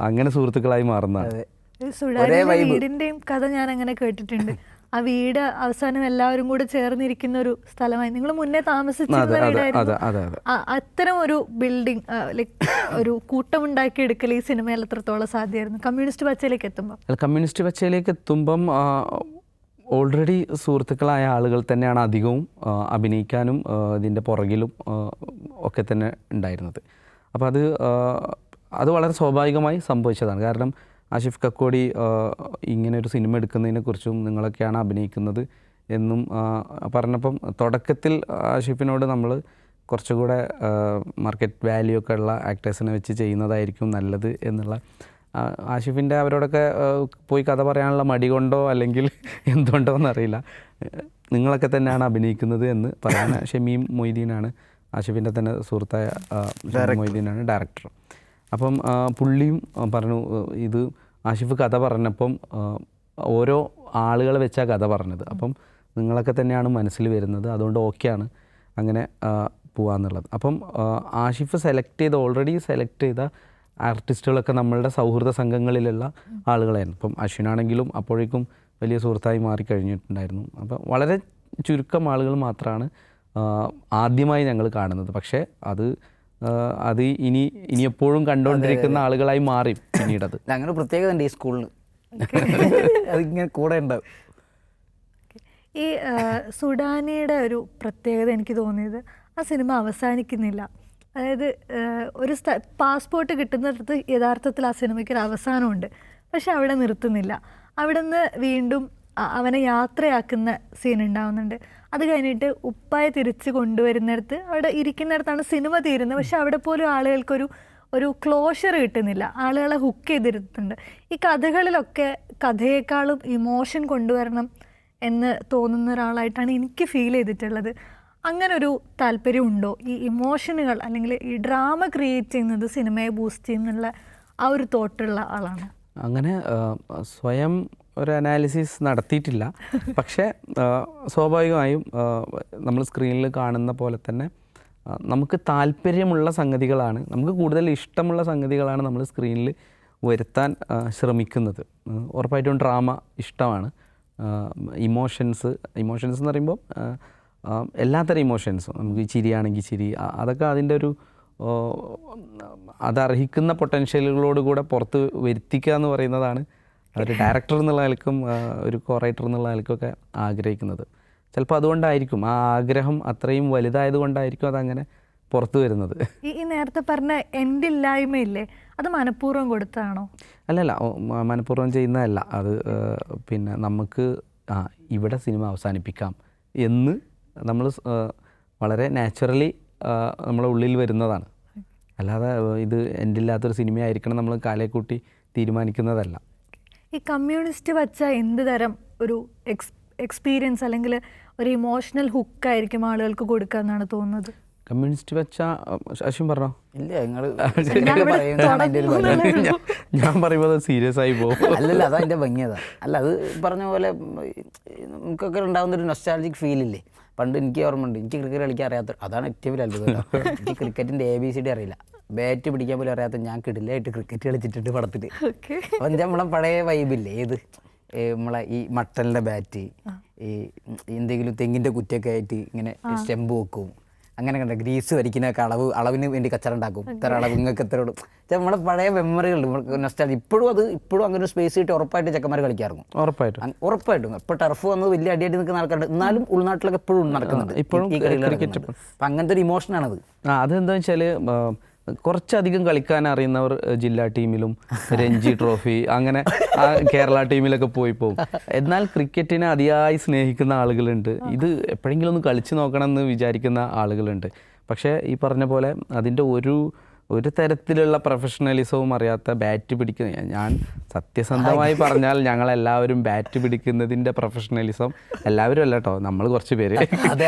അങ്ങനെ സുഹൃത്തുക്കളായി മാറുന്നതാണ്. സുഡാനിയുടെ വീടിന്റെയും കഥ ഞാൻ അങ്ങനെ കേട്ടിട്ടുണ്ട്. ആ വീട് അവസാനം എല്ലാവരും കൂടെ ചേർന്നിരിക്കുന്ന ഒരു സ്ഥലമായി. നിങ്ങൾ മുന്നേ താമസിച്ചിരുന്ന വീടായിരുന്നു. അത്തരം ഒരു ബിൽഡിംഗ് ലൈക്ക് ഒരു കൂട്ടമുണ്ടാക്കി എടുക്കൽ ഈ സിനിമയിൽ എത്രത്തോളം സാധ്യമായിരുന്നു കമ്മ്യൂണിസ്റ്റ് പച്ചയിലേക്ക് എത്തുമ്പം? ഓൾറെഡി സുഹൃത്തുക്കളായ ആളുകൾ തന്നെയാണ് അധികവും അഭിനയിക്കാനും ഇതിൻ്റെ പുറകിലും ഒക്കെ തന്നെ ഉണ്ടായിരുന്നത്. അപ്പോൾ അത് വളരെ സ്വാഭാവികമായി സംഭവിച്ചതാണ്. കാരണം ആഷിഫ് കക്കോടി ഇങ്ങനെ ഒരു സിനിമ എടുക്കുന്നതിനെക്കുറിച്ചും നിങ്ങളൊക്കെയാണ് അഭിനയിക്കുന്നത് എന്നും പറഞ്ഞപ്പം തുടക്കത്തിൽ ആഷിഫിനോട് നമ്മൾ കുറച്ചുകൂടെ മാർക്കറ്റ് വാല്യൂ ഒക്കെ ഉള്ള ആക്ടേഴ്സിനെ വെച്ച് ചെയ്യുന്നതായിരിക്കും നല്ലത് എന്നുള്ള ആഷിഫിൻ്റെ അവരോടൊക്കെ പോയി കഥ പറയാനുള്ള മടി കൊണ്ടോ അല്ലെങ്കിൽ എന്തുകൊണ്ടോ എന്നറിയില്ല, നിങ്ങളൊക്കെ തന്നെയാണ് അഭിനയിക്കുന്നത് എന്ന് പറയാൻ ഷമീം മൊയ്തീനാണ് ആഷിഫിൻ്റെ തന്നെ സുഹൃത്തായ മൊയ്തീനാണ് ഡയറക്ടർ. അപ്പം പുള്ളിയും പറഞ്ഞു, ഇത് ആഷിഫ് കഥ പറഞ്ഞപ്പം ഓരോ ആളുകളെ വെച്ചാണ് കഥ പറഞ്ഞത്. അപ്പം നിങ്ങളൊക്കെ തന്നെയാണ് മനസ്സിൽ വരുന്നത്, അതുകൊണ്ട് ഓക്കെയാണ് അങ്ങനെ പോകാമെന്നുള്ളത്. അപ്പം ആഷിഫ് ഓൾറെഡി സെലക്ട് ചെയ്ത ആർട്ടിസ്റ്റുകളൊക്കെ നമ്മളുടെ സൗഹൃദ സംഘങ്ങളിലുള്ള ആളുകളായിരുന്നു. ഇപ്പം അശ്വിനാണെങ്കിലും അപ്പോഴേക്കും വലിയ സുഹൃത്തായി മാറിക്കഴിഞ്ഞിട്ടുണ്ടായിരുന്നു. അപ്പം വളരെ ചുരുക്കം ആളുകൾ മാത്രമാണ് ആദ്യമായി ഞങ്ങൾ കാണുന്നത്. പക്ഷേ അത് ഇനി എപ്പോഴും കണ്ടുകൊണ്ടിരിക്കുന്ന ആളുകളായി മാറി പിന്നീടത്. അങ്ങനെ പ്രത്യേകത ഉണ്ട് ഈ സ്കൂളിന്, അതിങ്ങനെ കൂടെ ഉണ്ടാവും. ഈ സുഡാനിയുടെ ഒരു പ്രത്യേകത എനിക്ക് തോന്നിയത് ആ സിനിമ അവസാനിക്കുന്നില്ല. അതായത് ഒരു പാസ്പോർട്ട് കിട്ടുന്നിടത്ത് യഥാർത്ഥത്തിൽ ആ സിനിമയ്ക്കൊരു അവസാനമുണ്ട്, പക്ഷെ അവിടെ നിർത്തുന്നില്ല. അവിടെ നിന്ന് വീണ്ടും അവനെ യാത്രയാക്കുന്ന സീൻ ഉണ്ടാവുന്നുണ്ട്. അത് കഴിഞ്ഞിട്ട് ഉപ്പായെ തിരിച്ച് കൊണ്ടുവരുന്നിടത്ത് അവിടെ ഇരിക്കുന്നിടത്താണ് സിനിമ തീരുന്നത്. പക്ഷെ അവിടെ പോലും ആളുകൾക്കൊരു ക്ലോഷർ കിട്ടുന്നില്ല, ആളുകളെ ഹുക്ക് ചെയ്തിരുത്തുന്നുണ്ട്. ഈ കഥകളിലൊക്കെ കഥയേക്കാളും ഇമോഷൻ കൊണ്ടുവരണം എന്ന് തോന്നുന്ന ഒരാളായിട്ടാണ് എനിക്ക് ഫീൽ ചെയ്തിട്ടുള്ളത്. അങ്ങനൊരു താല്പര്യമുണ്ടോ? ഈ ഇമോഷനുകൾ അല്ലെങ്കിൽ ഈ ഡ്രാമ ക്രിയേറ്റ് ചെയ്യുന്നത് സിനിമയെ ബൂസ്റ്റ് ചെയ്യുന്നുള്ള ആ ഒരു തോട്ടുള്ള ആളാണ്? അങ്ങനെ സ്വയം ഒരു അനാലിസിസ് നടത്തിയിട്ടില്ല. പക്ഷേ സ്വാഭാവികമായും നമ്മൾ സ്ക്രീനിൽ കാണുന്ന പോലെ തന്നെ നമുക്ക് താല്പര്യമുള്ള സംഗതികളാണ്, നമുക്ക് കൂടുതൽ ഇഷ്ടമുള്ള സംഗതികളാണ് നമ്മൾ സ്ക്രീനിൽ വരുത്താൻ ശ്രമിക്കുന്നത്. ഉറപ്പായിട്ടും ഡ്രാമ ഇഷ്ടമാണ്. ഇമോഷൻസ് എന്ന് പറയുമ്പോൾ എല്ലാത്തരം ഇമോഷൻസും, നമുക്ക് ചിരിയാണെങ്കിൽ ചിരി, അതൊക്കെ അതിൻ്റെ ഒരു അതർഹിക്കുന്ന പൊട്ടൻഷ്യലുകളോട് കൂടെ പുറത്ത് വരുത്തിക്കുക എന്ന് പറയുന്നതാണ് ഒരു ഡയറക്ടർ എന്നുള്ള നിലക്കും ഒരു കോറൈറ്റർ എന്നുള്ള നിലക്കൊക്കെ ആഗ്രഹിക്കുന്നത്. ചിലപ്പോൾ അതുകൊണ്ടായിരിക്കും, ആ ആഗ്രഹം അത്രയും വലുതായത് കൊണ്ടായിരിക്കും അതങ്ങനെ പുറത്തു വരുന്നത്. ഈ നേരത്തെ പറഞ്ഞ എൻഡില്ലായ്മയില്ലേ, അത് മനഃപൂർവ്വം കൊടുത്തതാണോ? അല്ലല്ല, മനഃപൂർവ്വം ചെയ്യുന്നതല്ല അത്. പിന്നെ നമുക്ക് ഇവിടെ സിനിമ അവസാനിപ്പിക്കാം എന്ന് നമ്മൾ വളരെ നാച്ചുറലി നമ്മളെ ഉള്ളിൽ വരുന്നതാണ്. അല്ലാതെ ഇത് എൻ്റെ ഇല്ലാത്തൊരു സിനിമയായിരിക്കണം നമ്മൾ കാലേക്കൂട്ടി തീരുമാനിക്കുന്നതല്ല. ഈ കമ്മ്യൂണിസ്റ്റ് വച്ച എന്ത് തരം ഒരു എക്സ്പീരിയൻസ് അല്ലെങ്കിൽ ഒരു ഇമോഷണൽ ഹുക്കായിരിക്കും ആളുകൾക്ക് കൊടുക്കുക എന്നാണ് തോന്നുന്നത്? കമ്മ്യൂണിസ്റ്റ് വെച്ച അശ്വിൻ പറഞ്ഞോ? ഇല്ല, ഞാൻ പറയുമ്പോൾ അത് സീരിയസ് ആയി പോകും. അല്ലല്ല, അതാ അതിൻ്റെ ഭംഗിയതാ. അല്ല, അത് പറഞ്ഞ പോലെ നമുക്കൊക്കെ ഉണ്ടാകുന്നൊരു നൊസ്റ്റാൾജിക് ഫീലില്ലേ. പണ്ട് എനിക്ക് ഓർമ്മയുണ്ട്, എനിക്ക് ക്രിക്കറ്റ് കളിക്കാൻ അറിയാത്ത, അതാണ് ഏറ്റവും വലിയ അത്ഭുതം. എനിക്ക് ക്രിക്കറ്റിൻ്റെ ABCD അറിയില്ല, ബാറ്റ് പിടിക്കാൻ പോലും അറിയാത്ത ഞാൻ കിടിലായിട്ട് ക്രിക്കറ്റ് കളിച്ചിട്ടുണ്ട് പടത്തിൽ. അപ്പം നമ്മളെ പഴയ വൈബില്ലേ, ഏത് നമ്മളെ ഈ മട്ടലിൻ്റെ ബാറ്റ്, ഈ എന്തെങ്കിലും തെങ്ങിൻ്റെ കുറ്റിയൊക്കെ ആയിട്ട് ഇങ്ങനെ സ്റ്റെമ്പ് വെക്കും, അങ്ങനെ കണ്ട ഗ്രീസ് വരയ്ക്കുന്നൊക്കെ അളവിന് വേണ്ടി കച്ചറ ഉണ്ടാക്കും, ഇത്ര അളവ് ഇങ്ങൾക്ക് എത്രയോട്. നമ്മളെ പഴയ മെമ്മറികളുണ്ട്, നൊസ്റ്റാൾജി. ഇപ്പോഴും അങ്ങനെ ഒരു സ്പേസ് കിട്ടി ഉറപ്പായിട്ട് ചെക്കന്മാർ കളിക്കാറുണ്ട്. ഉറപ്പായിട്ടും ഇപ്പോൾ ടർഫ് വന്നത് വലിയ അടിയായിട്ട് നിൽക്കുന്ന ആൾക്കാരുണ്ട്, എന്നാലും ഉൾനാട്ടിലൊക്കെ എപ്പോഴും നടക്കുന്നുണ്ട് ഇപ്പോഴും ഈ കളികൾ. അപ്പം അങ്ങനത്തെ ഒരു ഇമോഷനാണത്. അതെന്താ വെച്ചാൽ കുറച്ചധികം കളിക്കാൻ അറിയുന്നവർ ജില്ലാ ടീമിലും രഞ്ജി ട്രോഫി അങ്ങനെ കേരള ടീമിലൊക്കെ പോയി പോകും. എന്നാൽ ക്രിക്കറ്റിനെ അതിയായി സ്നേഹിക്കുന്ന ആളുകളുണ്ട്, ഇത് എപ്പോഴെങ്കിലും ഒന്ന് കളിച്ച് നോക്കണം എന്ന് വിചാരിക്കുന്ന ആളുകളുണ്ട്. പക്ഷേ ഈ പറഞ്ഞ പോലെ അതിൻ്റെ ഒരു തരത്തിലുള്ള പ്രൊഫഷണലിസവും അറിയാത്ത ബാറ്റ് പിടിക്കുന്ന, ഞാൻ സത്യസന്ധമായി പറഞ്ഞാൽ ഞങ്ങളെല്ലാവരും ബാറ്റ് പിടിക്കുന്നതിൻ്റെ പ്രൊഫഷണലിസം, എല്ലാവരും അല്ല കേട്ടോ, നമ്മൾ കുറച്ച് പേര്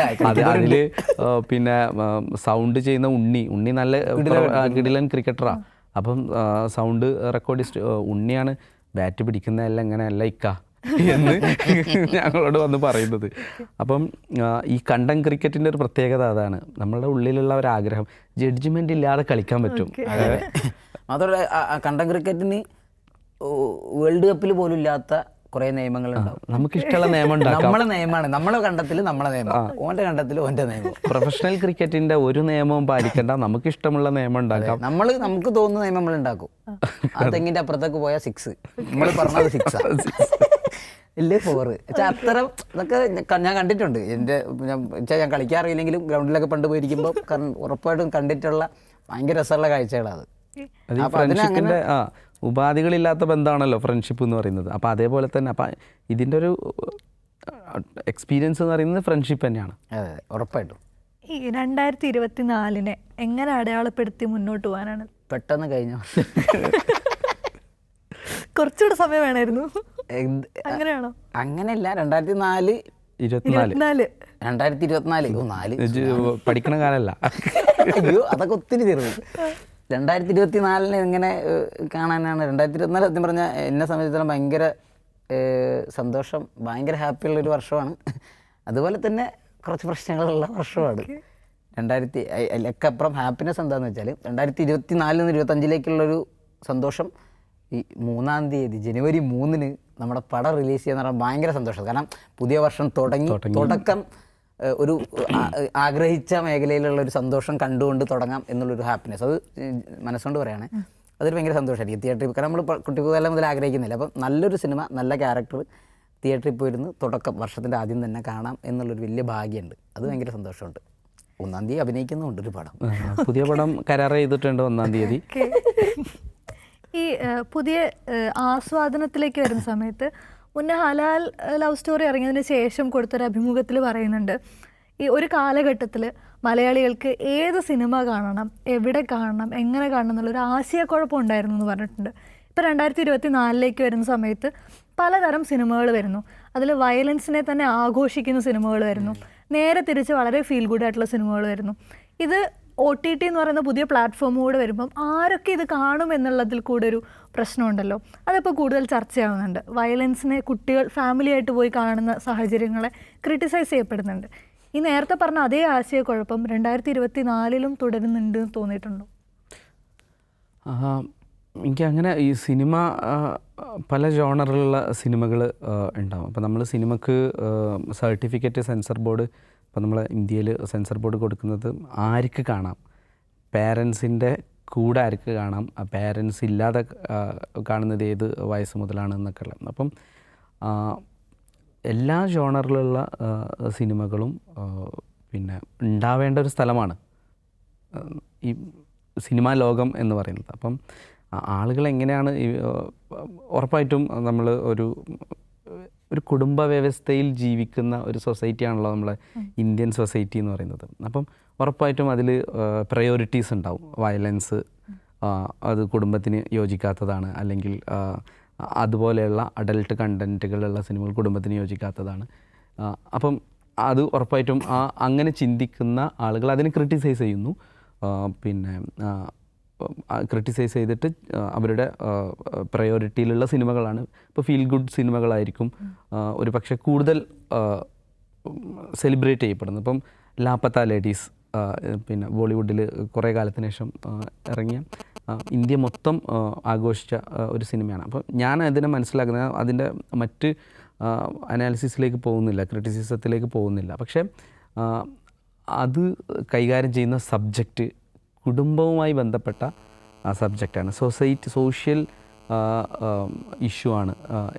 അതിൽ പിന്നെ സൗണ്ട് ചെയ്യുന്ന ഉണ്ണി നല്ല കിടിലൻ ക്രിക്കറ്ററാണ്. അപ്പം സൗണ്ട് റെക്കോർഡിസ്റ്റ് ഉണ്ണിയാണ് ബാറ്റ് പിടിക്കുന്നതെല്ലാം ഇങ്ങനെയല്ല ഇക്ക എന്ന് ഞങ്ങളോട് വന്ന് പറയുന്നത്. അപ്പം ഈ കണ്ടം ക്രിക്കറ്റിൻ്റെ ഒരു പ്രത്യേകത അതാണ്, നമ്മളുടെ ഉള്ളിലുള്ള ഒരു ആഗ്രഹം ജഡ്ജ്മെൻ്റ് ഇല്ലാതെ കളിക്കാൻ പറ്റും. മാത്രമല്ല കണ്ടം ക്രിക്കറ്റിന് വേൾഡ് കപ്പിൽ പോലും ഇല്ലാത്ത കുറേ നിയമങ്ങളുണ്ടാവും. നമുക്ക് ഇഷ്ടമുള്ള നിയമം ഉണ്ടാക്കാം. നമ്മളെ നിയമമാണ്, നമ്മളെ കണ്ടത്തിൽ നമ്മളെ നിയമം, ഓൻ്റെ കണ്ടത്തിൽ ഓൻ്റെ നിയമം. പ്രൊഫഷണൽ ക്രിക്കറ്റിന്റെ ഒരു നിയമവും പാലിക്കണ്ട, നമുക്ക് ഇഷ്ടമുള്ള നിയമം ഉണ്ടാക്കാം. നമുക്ക് തോന്നുന്ന നിയമം നമ്മൾ ഉണ്ടാക്കും. ആ തെങ്ങിൻ്റെ അപ്പുറത്തേക്ക് പോയാൽ 6, നമ്മൾ പറഞ്ഞത് 6 ഇല്ലേ 4. അത്തരം ഇതൊക്കെ ഞാൻ കണ്ടിട്ടുണ്ട്. ഞാൻ കളിക്കാറില്ലെങ്കിലും ഗ്രൗണ്ടിലൊക്കെ പണ്ട് പോയിരിക്കുമ്പോൾ ഉറപ്പായിട്ടും കണ്ടിട്ടുള്ള ഭയങ്കര രസമുള്ള കാഴ്ചകളാണ്. ഫ്രണ്ട്ഷിപ്പിന്റെ ഉപാധികളില്ലാത്ത ബന്ധമാണല്ലോ ഫ്രണ്ട്ഷിപ്പ് എന്ന് പറയുന്നത്. അപ്പോൾ അതേപോലെ തന്നെ അപ്പം ഇതിൻ്റെ ഒരു എക്സ്പീരിയൻസ് എന്ന് പറയുന്നത് ഫ്രണ്ട്ഷിപ്പ് തന്നെയാണ്. അതെ, ഉറപ്പായിട്ടും. ഈ 2024 എങ്ങനെ അടയാളപ്പെടുത്തി മുന്നോട്ട് പോകാനാണ്? പെട്ടെന്ന് കഴിഞ്ഞ കുറച്ചുകൂടെ സമയം വേണമായിരുന്നു, അങ്ങനെയാണോ? അങ്ങനെയല്ല, 2024 പഠിക്കണ കാലല്ല. അയ്യോ, അതൊക്കെ ഒത്തിരി തീർന്നു. 2024 എങ്ങനെ കാണാനാണ്? 2024 സത്യം പറഞ്ഞാൽ എന്നെ സംബന്ധിച്ചിടത്തോളം ഭയങ്കര സന്തോഷം, ഭയങ്കര ഹാപ്പിയുള്ളൊരു വർഷമാണ്. അതുപോലെ തന്നെ കുറച്ച് പ്രശ്നങ്ങളുള്ള വർഷമാണ്. 2000 ഹാപ്പിനെസ് എന്താണെന്ന് വെച്ചാൽ 2024 നിന്ന് 2025 സന്തോഷം. ഈ 3-ാം തീയതി ജനുവരി 3-ന് നമ്മുടെ പടം റിലീസ് ചെയ്യാന്ന് പറഞ്ഞാൽ ഭയങ്കര സന്തോഷം. കാരണം പുതിയ വർഷം തുടക്കം ഒരു ആഗ്രഹിച്ച മേഖലയിലുള്ള ഒരു സന്തോഷം കണ്ടുകൊണ്ട് തുടങ്ങാം എന്നുള്ളൊരു ഹാപ്പിനെസ്, അത് മനസ്സുകൊണ്ട് പറയുകയാണ്. അതൊരു ഭയങ്കര സന്തോഷമായിരിക്കും തിയേറ്ററിൽ. കാരണം നമ്മൾ കുട്ടിക്കാലം മുതൽ ആഗ്രഹിക്കുന്നില്ല. അപ്പം നല്ലൊരു സിനിമ, നല്ല ക്യാരക്ടർ തിയേറ്ററിൽ പോയിരുന്ന് വർഷത്തിൻ്റെ ആദ്യം തന്നെ കാണാം എന്നുള്ളൊരു വലിയ ഭാഗ്യമുണ്ട്. അത് ഭയങ്കര സന്തോഷമുണ്ട്. 1-ാം തീയതി അഭിനയിക്കുന്നുണ്ട് ഒരു പടം, പുതിയ പടം കരാർ ചെയ്തിട്ടുണ്ട് 1-ാം തീയതി. ഈ പുതിയ ആസ്വാദനത്തിലേക്ക് വരുന്ന സമയത്ത് മുന്നേ ഹലാൽ ലവ് സ്റ്റോറി ഇറങ്ങിയതിന് ശേഷം കൊടുത്തൊരു അഭിമുഖത്തിൽ പറയുന്നുണ്ട്, ഈ ഒരു കാലഘട്ടത്തിൽ മലയാളികൾക്ക് ഏത് സിനിമ കാണണം, എവിടെ കാണണം, എങ്ങനെ കാണണം എന്നുള്ളൊരു ആശയക്കുഴപ്പം ഉണ്ടായിരുന്നു എന്ന് പറഞ്ഞിട്ടുണ്ട്. ഇപ്പോൾ 2024 വരുന്ന സമയത്ത് പലതരം സിനിമകൾ വരുന്നു. അതിൽ വയലൻസിനെ തന്നെ ആഘോഷിക്കുന്ന സിനിമകൾ വരുന്നു, നേരെ തിരിച്ച് വളരെ ഫീൽ ഗുഡ് ആയിട്ടുള്ള സിനിമകൾ വരുന്നു. ഇത് OTT എന്ന് പറയുന്ന പുതിയ പ്ലാറ്റ്ഫോം കൂടെ വരുമ്പം ആരൊക്കെ ഇത് കാണും എന്നുള്ളതിൽ കൂടെ ഒരു പ്രശ്നമുണ്ടല്ലോ, അതിപ്പോൾ കൂടുതൽ ചർച്ചയാവുന്നുണ്ട്. വയലൻസിനെ കുട്ടികൾ ഫാമിലിയായിട്ട് പോയി കാണുന്ന സാഹചര്യങ്ങളെ ക്രിട്ടിസൈസ് ചെയ്യപ്പെടുന്നുണ്ട്. ഈ നേരത്തെ പറഞ്ഞ അതേ ആശയക്കുഴപ്പം 2024 തുടരുന്നുണ്ട് എന്ന് തോന്നിയിട്ടുണ്ടോ? എനിക്ക് അങ്ങനെ ഈ സിനിമ പല ജോണറിലുള്ള സിനിമകൾ ഉണ്ടാവും. അപ്പോൾ നമ്മൾ സിനിമക്ക് സർട്ടിഫിക്കറ്റ് സെൻസർ ബോർഡ്, ഇപ്പോൾ നമ്മൾ ഇന്ത്യയിൽ സെൻസർ ബോർഡ് കൊടുക്കുന്നത് ആർക്ക് കാണാം, പേരൻസിൻ്റെ കൂടെ ആർക്ക് കാണാം, പേരൻസ് ഇല്ലാതെ കാണുന്നത് ഏത് വയസ്സ് മുതലാണ് എന്നൊക്കെ ഉള്ളത്. അപ്പം എല്ലാ ജോണറിലുള്ള സിനിമകളും പിന്നെ ഉണ്ടാവേണ്ട ഒരു സ്ഥലമാണ് ഈ സിനിമാ ലോകം എന്ന് പറയുന്നത്. അപ്പം ആളുകൾ എങ്ങനെയാണ് ഉറപ്പായിട്ടും നമ്മൾ ഒരു കുടുംബ വ്യവസ്ഥയിൽ ജീവിക്കുന്ന ഒരു സൊസൈറ്റിയാണല്ലോ നമ്മളെ ഇന്ത്യൻ സൊസൈറ്റി എന്ന് പറയുന്നത്. അപ്പം ഉറപ്പായിട്ടും അതിൽ പ്രയോറിറ്റീസ് ഉണ്ടാവും. വയലൻസ് അത് കുടുംബത്തിന് യോജിക്കാത്തതാണ്, അല്ലെങ്കിൽ അതുപോലെയുള്ള അഡൽട്ട് കണ്ടൻറ്റുകളുള്ള സിനിമകൾ കുടുംബത്തിന് യോജിക്കാത്തതാണ്. അപ്പം അത് ഉറപ്പായിട്ടും അങ്ങനെ ചിന്തിക്കുന്ന ആളുകൾ അതിനെ ക്രിട്ടിസൈസ് ചെയ്യുന്നു. പിന്നെ ക്രിട്ടിസൈസ് ചെയ്തിട്ട് അവരുടെ പ്രയോറിറ്റിയിലുള്ള സിനിമകളാണ് ഇപ്പോൾ ഫീൽ ഗുഡ് സിനിമകളായിരിക്കും ഒരു പക്ഷേ കൂടുതൽ സെലിബ്രേറ്റ് ചെയ്യപ്പെടുന്നത്. ഇപ്പം ലാപ്പത്ത ലേഡീസ് പിന്നെ ബോളിവുഡിൽ കുറേ കാലത്തിന് ശേഷം ഇറങ്ങിയ ഇന്ത്യ മൊത്തം ആഘോഷിച്ച ഒരു സിനിമയാണ്. അപ്പം ഞാൻ അതിനെ മനസ്സിലാക്കുന്നത് അതിൻ്റെ മറ്റ് അനാലിസിസിലേക്ക് പോകുന്നില്ല, ക്രിറ്റിസിസത്തിലേക്ക് പോകുന്നില്ല. പക്ഷേ അത് കൈകാര്യം ചെയ്യുന്ന സബ്ജക്റ്റ് കുടുംബവുമായി ബന്ധപ്പെട്ട സബ്ജക്റ്റാണ്, സോഷ്യൽ ഇഷ്യൂ ആണ്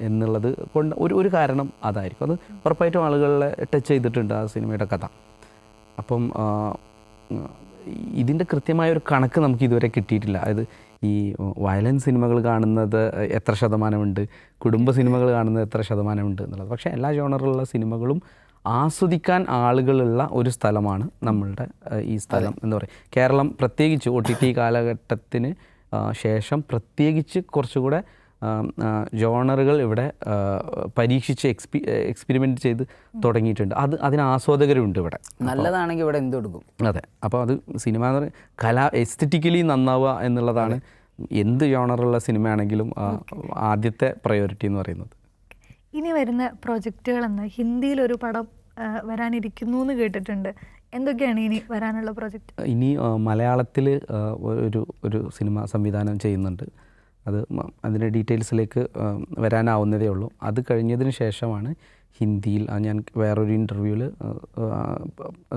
എന്നുള്ളത് കൊണ്ട് ഒരു കാരണം അതായിരിക്കും. അത് ഉറപ്പായിട്ടും ആളുകളെ ടച്ച് ചെയ്തിട്ടുണ്ട് ആ സിനിമയുടെ കഥ. അപ്പം ഇതിൻ്റെ കൃത്യമായൊരു കണക്ക് നമുക്ക് ഇതുവരെ കിട്ടിയിട്ടില്ല. അതായത് ഈ വയലൻസ് സിനിമകൾ കാണുന്നത് എത്ര ശതമാനമുണ്ട്, കുടുംബ സിനിമകൾ കാണുന്നത് എത്ര ശതമാനമുണ്ട് എന്നുള്ളത്. പക്ഷേ എല്ലാ ജോണറിലുള്ള സിനിമകളും ആസ്വദിക്കാൻ ആളുകളുള്ള ഒരു സ്ഥലമാണ് നമ്മളുടെ ഈ സ്ഥലം എന്ന് പറയും. കേരളം പ്രത്യേകിച്ച് OTT കാലഘട്ടത്തിന് ശേഷം പ്രത്യേകിച്ച് കുറച്ചുകൂടെ ജോണറുകൾ ഇവിടെ പരീക്ഷിച്ച് എക്സ്പെരിമെൻറ്റ് ചെയ്ത് തുടങ്ങിയിട്ടുണ്ട്. അതിന് ആസ്വാദകരുണ്ട് ഇവിടെ. നല്ലതാണെങ്കിൽ ഇവിടെ എന്ത് കൊടുക്കും. അതെ. അപ്പോൾ അത് സിനിമ എന്ന് പറയുന്നത് എസ്തെറ്റിക്കലി നന്നാവുക എന്നുള്ളതാണ് എന്ത് ജോണറുള്ള സിനിമയാണെങ്കിലും ആദ്യത്തെ പ്രയോറിറ്റി എന്ന് പറയുന്നത്. ഇനി വരുന്ന പ്രോജക്റ്റുകളെന്ന് ഹിന്ദിയിലൊരു പടം വരാനിരിക്കുന്നു എന്ന് കേട്ടിട്ടുണ്ട്. എന്തൊക്കെയാണ് ഇനി വരാനുള്ള പ്രോജക്റ്റ്? ഇനി മലയാളത്തിൽ ഒരു സിനിമ സംവിധാനം ചെയ്യുന്നുണ്ട്. അതിൻ്റെ ഡീറ്റെയിൽസിലേക്ക് വരാനാവുന്നതേ ഉള്ളൂ. അത് കഴിഞ്ഞതിന് ശേഷമാണ് ഹിന്ദിയിൽ ഞാൻ വേറൊരു ഇൻ്റർവ്യൂവിൽ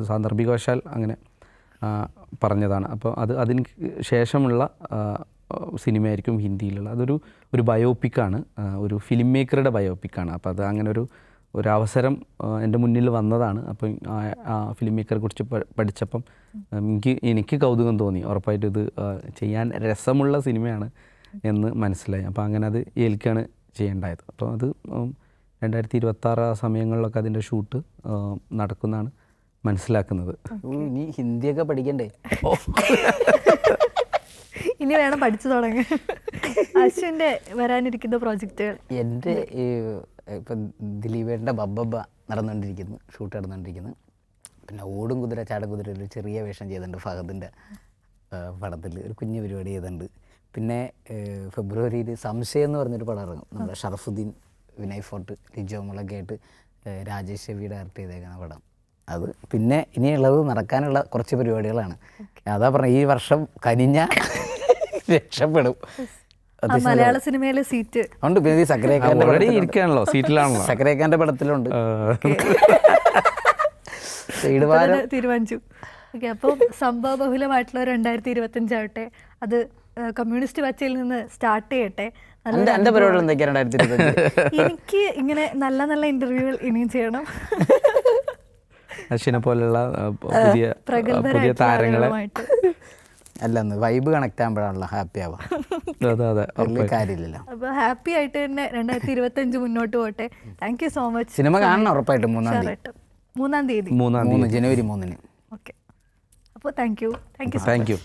സാന്ദർഭികവശാൽ അങ്ങനെ പറഞ്ഞതാണ്. അപ്പോൾ അതിന് ശേഷമുള്ള സിനിമയായിരിക്കും ഹിന്ദിയിലുള്ള. ഒരു ബയോപിക്കാണ്, ഒരു ഫിലിം മേക്കറുടെ ബയോപിക്കാണ്. അപ്പോൾ അത് അങ്ങനെ ഒരു അവസരം എൻ്റെ മുന്നിൽ വന്നതാണ്. അപ്പം ആ ഫിലിം മേക്കറെ കുറിച്ച് പഠിച്ചപ്പം എനിക്ക് കൗതുകം തോന്നി. ഉറപ്പായിട്ടും ഇത് ചെയ്യാൻ രസമുള്ള സിനിമയാണ് എന്ന് മനസ്സിലായി. അപ്പോൾ അങ്ങനെ അത് ഏൽക്കുകയാണ് ചെയ്യേണ്ടായത്. അപ്പോൾ അത് 2026 ആ സമയങ്ങളിലൊക്കെ അതിൻ്റെ ഷൂട്ട് നടക്കുന്നതാണ് മനസ്സിലാക്കുന്നത്. നീ ഹിന്ദിയൊക്കെ പഠിക്കണ്ടേ? ഇനി വേണം പഠിച്ചു തുടങ്ങാൻ. അശ്വിൻ്റെ വരാനിരിക്കുന്ന പ്രോജക്റ്റുകൾ എൻ്റെ ഇപ്പം ദിലീപേട്ടൻ്റെ ബബ്ബ നടന്നുകൊണ്ടിരിക്കുന്നു, ഷൂട്ട് നടന്നുകൊണ്ടിരിക്കുന്നു. പിന്നെ ഓടും കുതിര ചാടും കുതിര ഒരു ചെറിയ വേഷം ചെയ്തിട്ടുണ്ട് ഫഹദിൻ്റെ പടത്തിൽ, ഒരു കുഞ്ഞു പരിപാടി ചെയ്തിട്ടുണ്ട്. പിന്നെ ഫെബ്രുവരിയിൽ സംശയം എന്ന് പറഞ്ഞൊരു പടം ഇറങ്ങും. നമ്മുടെ ഷറഫുദ്ദീൻ, വിനയ് ഫോർട്ട്, ലിജോ മുളക് ആയിട്ട് രാജേഷ് രവി ഡയറക്റ്റ് ചെയ്തേക്കുന്ന പടം അത്. പിന്നെ ഇനിയുള്ളത് നടക്കാനുള്ള കുറച്ച് പരിപാടികളാണ്. അതാ പറഞ്ഞ ഈ വർഷം കനിഞ്ഞ രക്ഷപ്പെടും. മലയാള സിനിമയിലെ സീറ്റ് ഉണ്ട്. പിന്നെ ഇരിക്കുകയാണല്ലോ, സീറ്റിലാണല്ലോ. സക്കരേഖാന്റെ പടത്തിലുണ്ട്. തീരുമാനിച്ചു. ഓക്കെ. അപ്പോൾ സംഭവബഹുലമായിട്ടുള്ള 2025 ആവട്ടെ, അത് കമ്മ്യൂണിസ്റ്റ് പച്ചയിൽ നിന്ന് സ്റ്റാർട്ട് ചെയ്യട്ടെ. എനിക്ക് ഇങ്ങനെ നല്ല നല്ല ഇന്റർവ്യൂകൾ ഇനിയും ചെയ്യണം. അശ്വിനെ പോലുള്ള പുതിയ താരങ്ങളെ അല്ലെന്ന് വൈബ് കണക്ട് ആകുമ്പോഴാണല്ലോ ഹാപ്പി ആവാം. കാര്യമില്ലല്ലോ. അപ്പോൾ ഹാപ്പി ആയിട്ട് തന്നെ 2025 മുന്നോട്ട് പോട്ടെ. Thank you so much. Cinema കാണണം ഉറപ്പായിട്ടും 3-ാം തീയതി ജനുവരി 3-ന്. ഓക്കെ. അപ്പോൾ താങ്ക് യു. Thank you.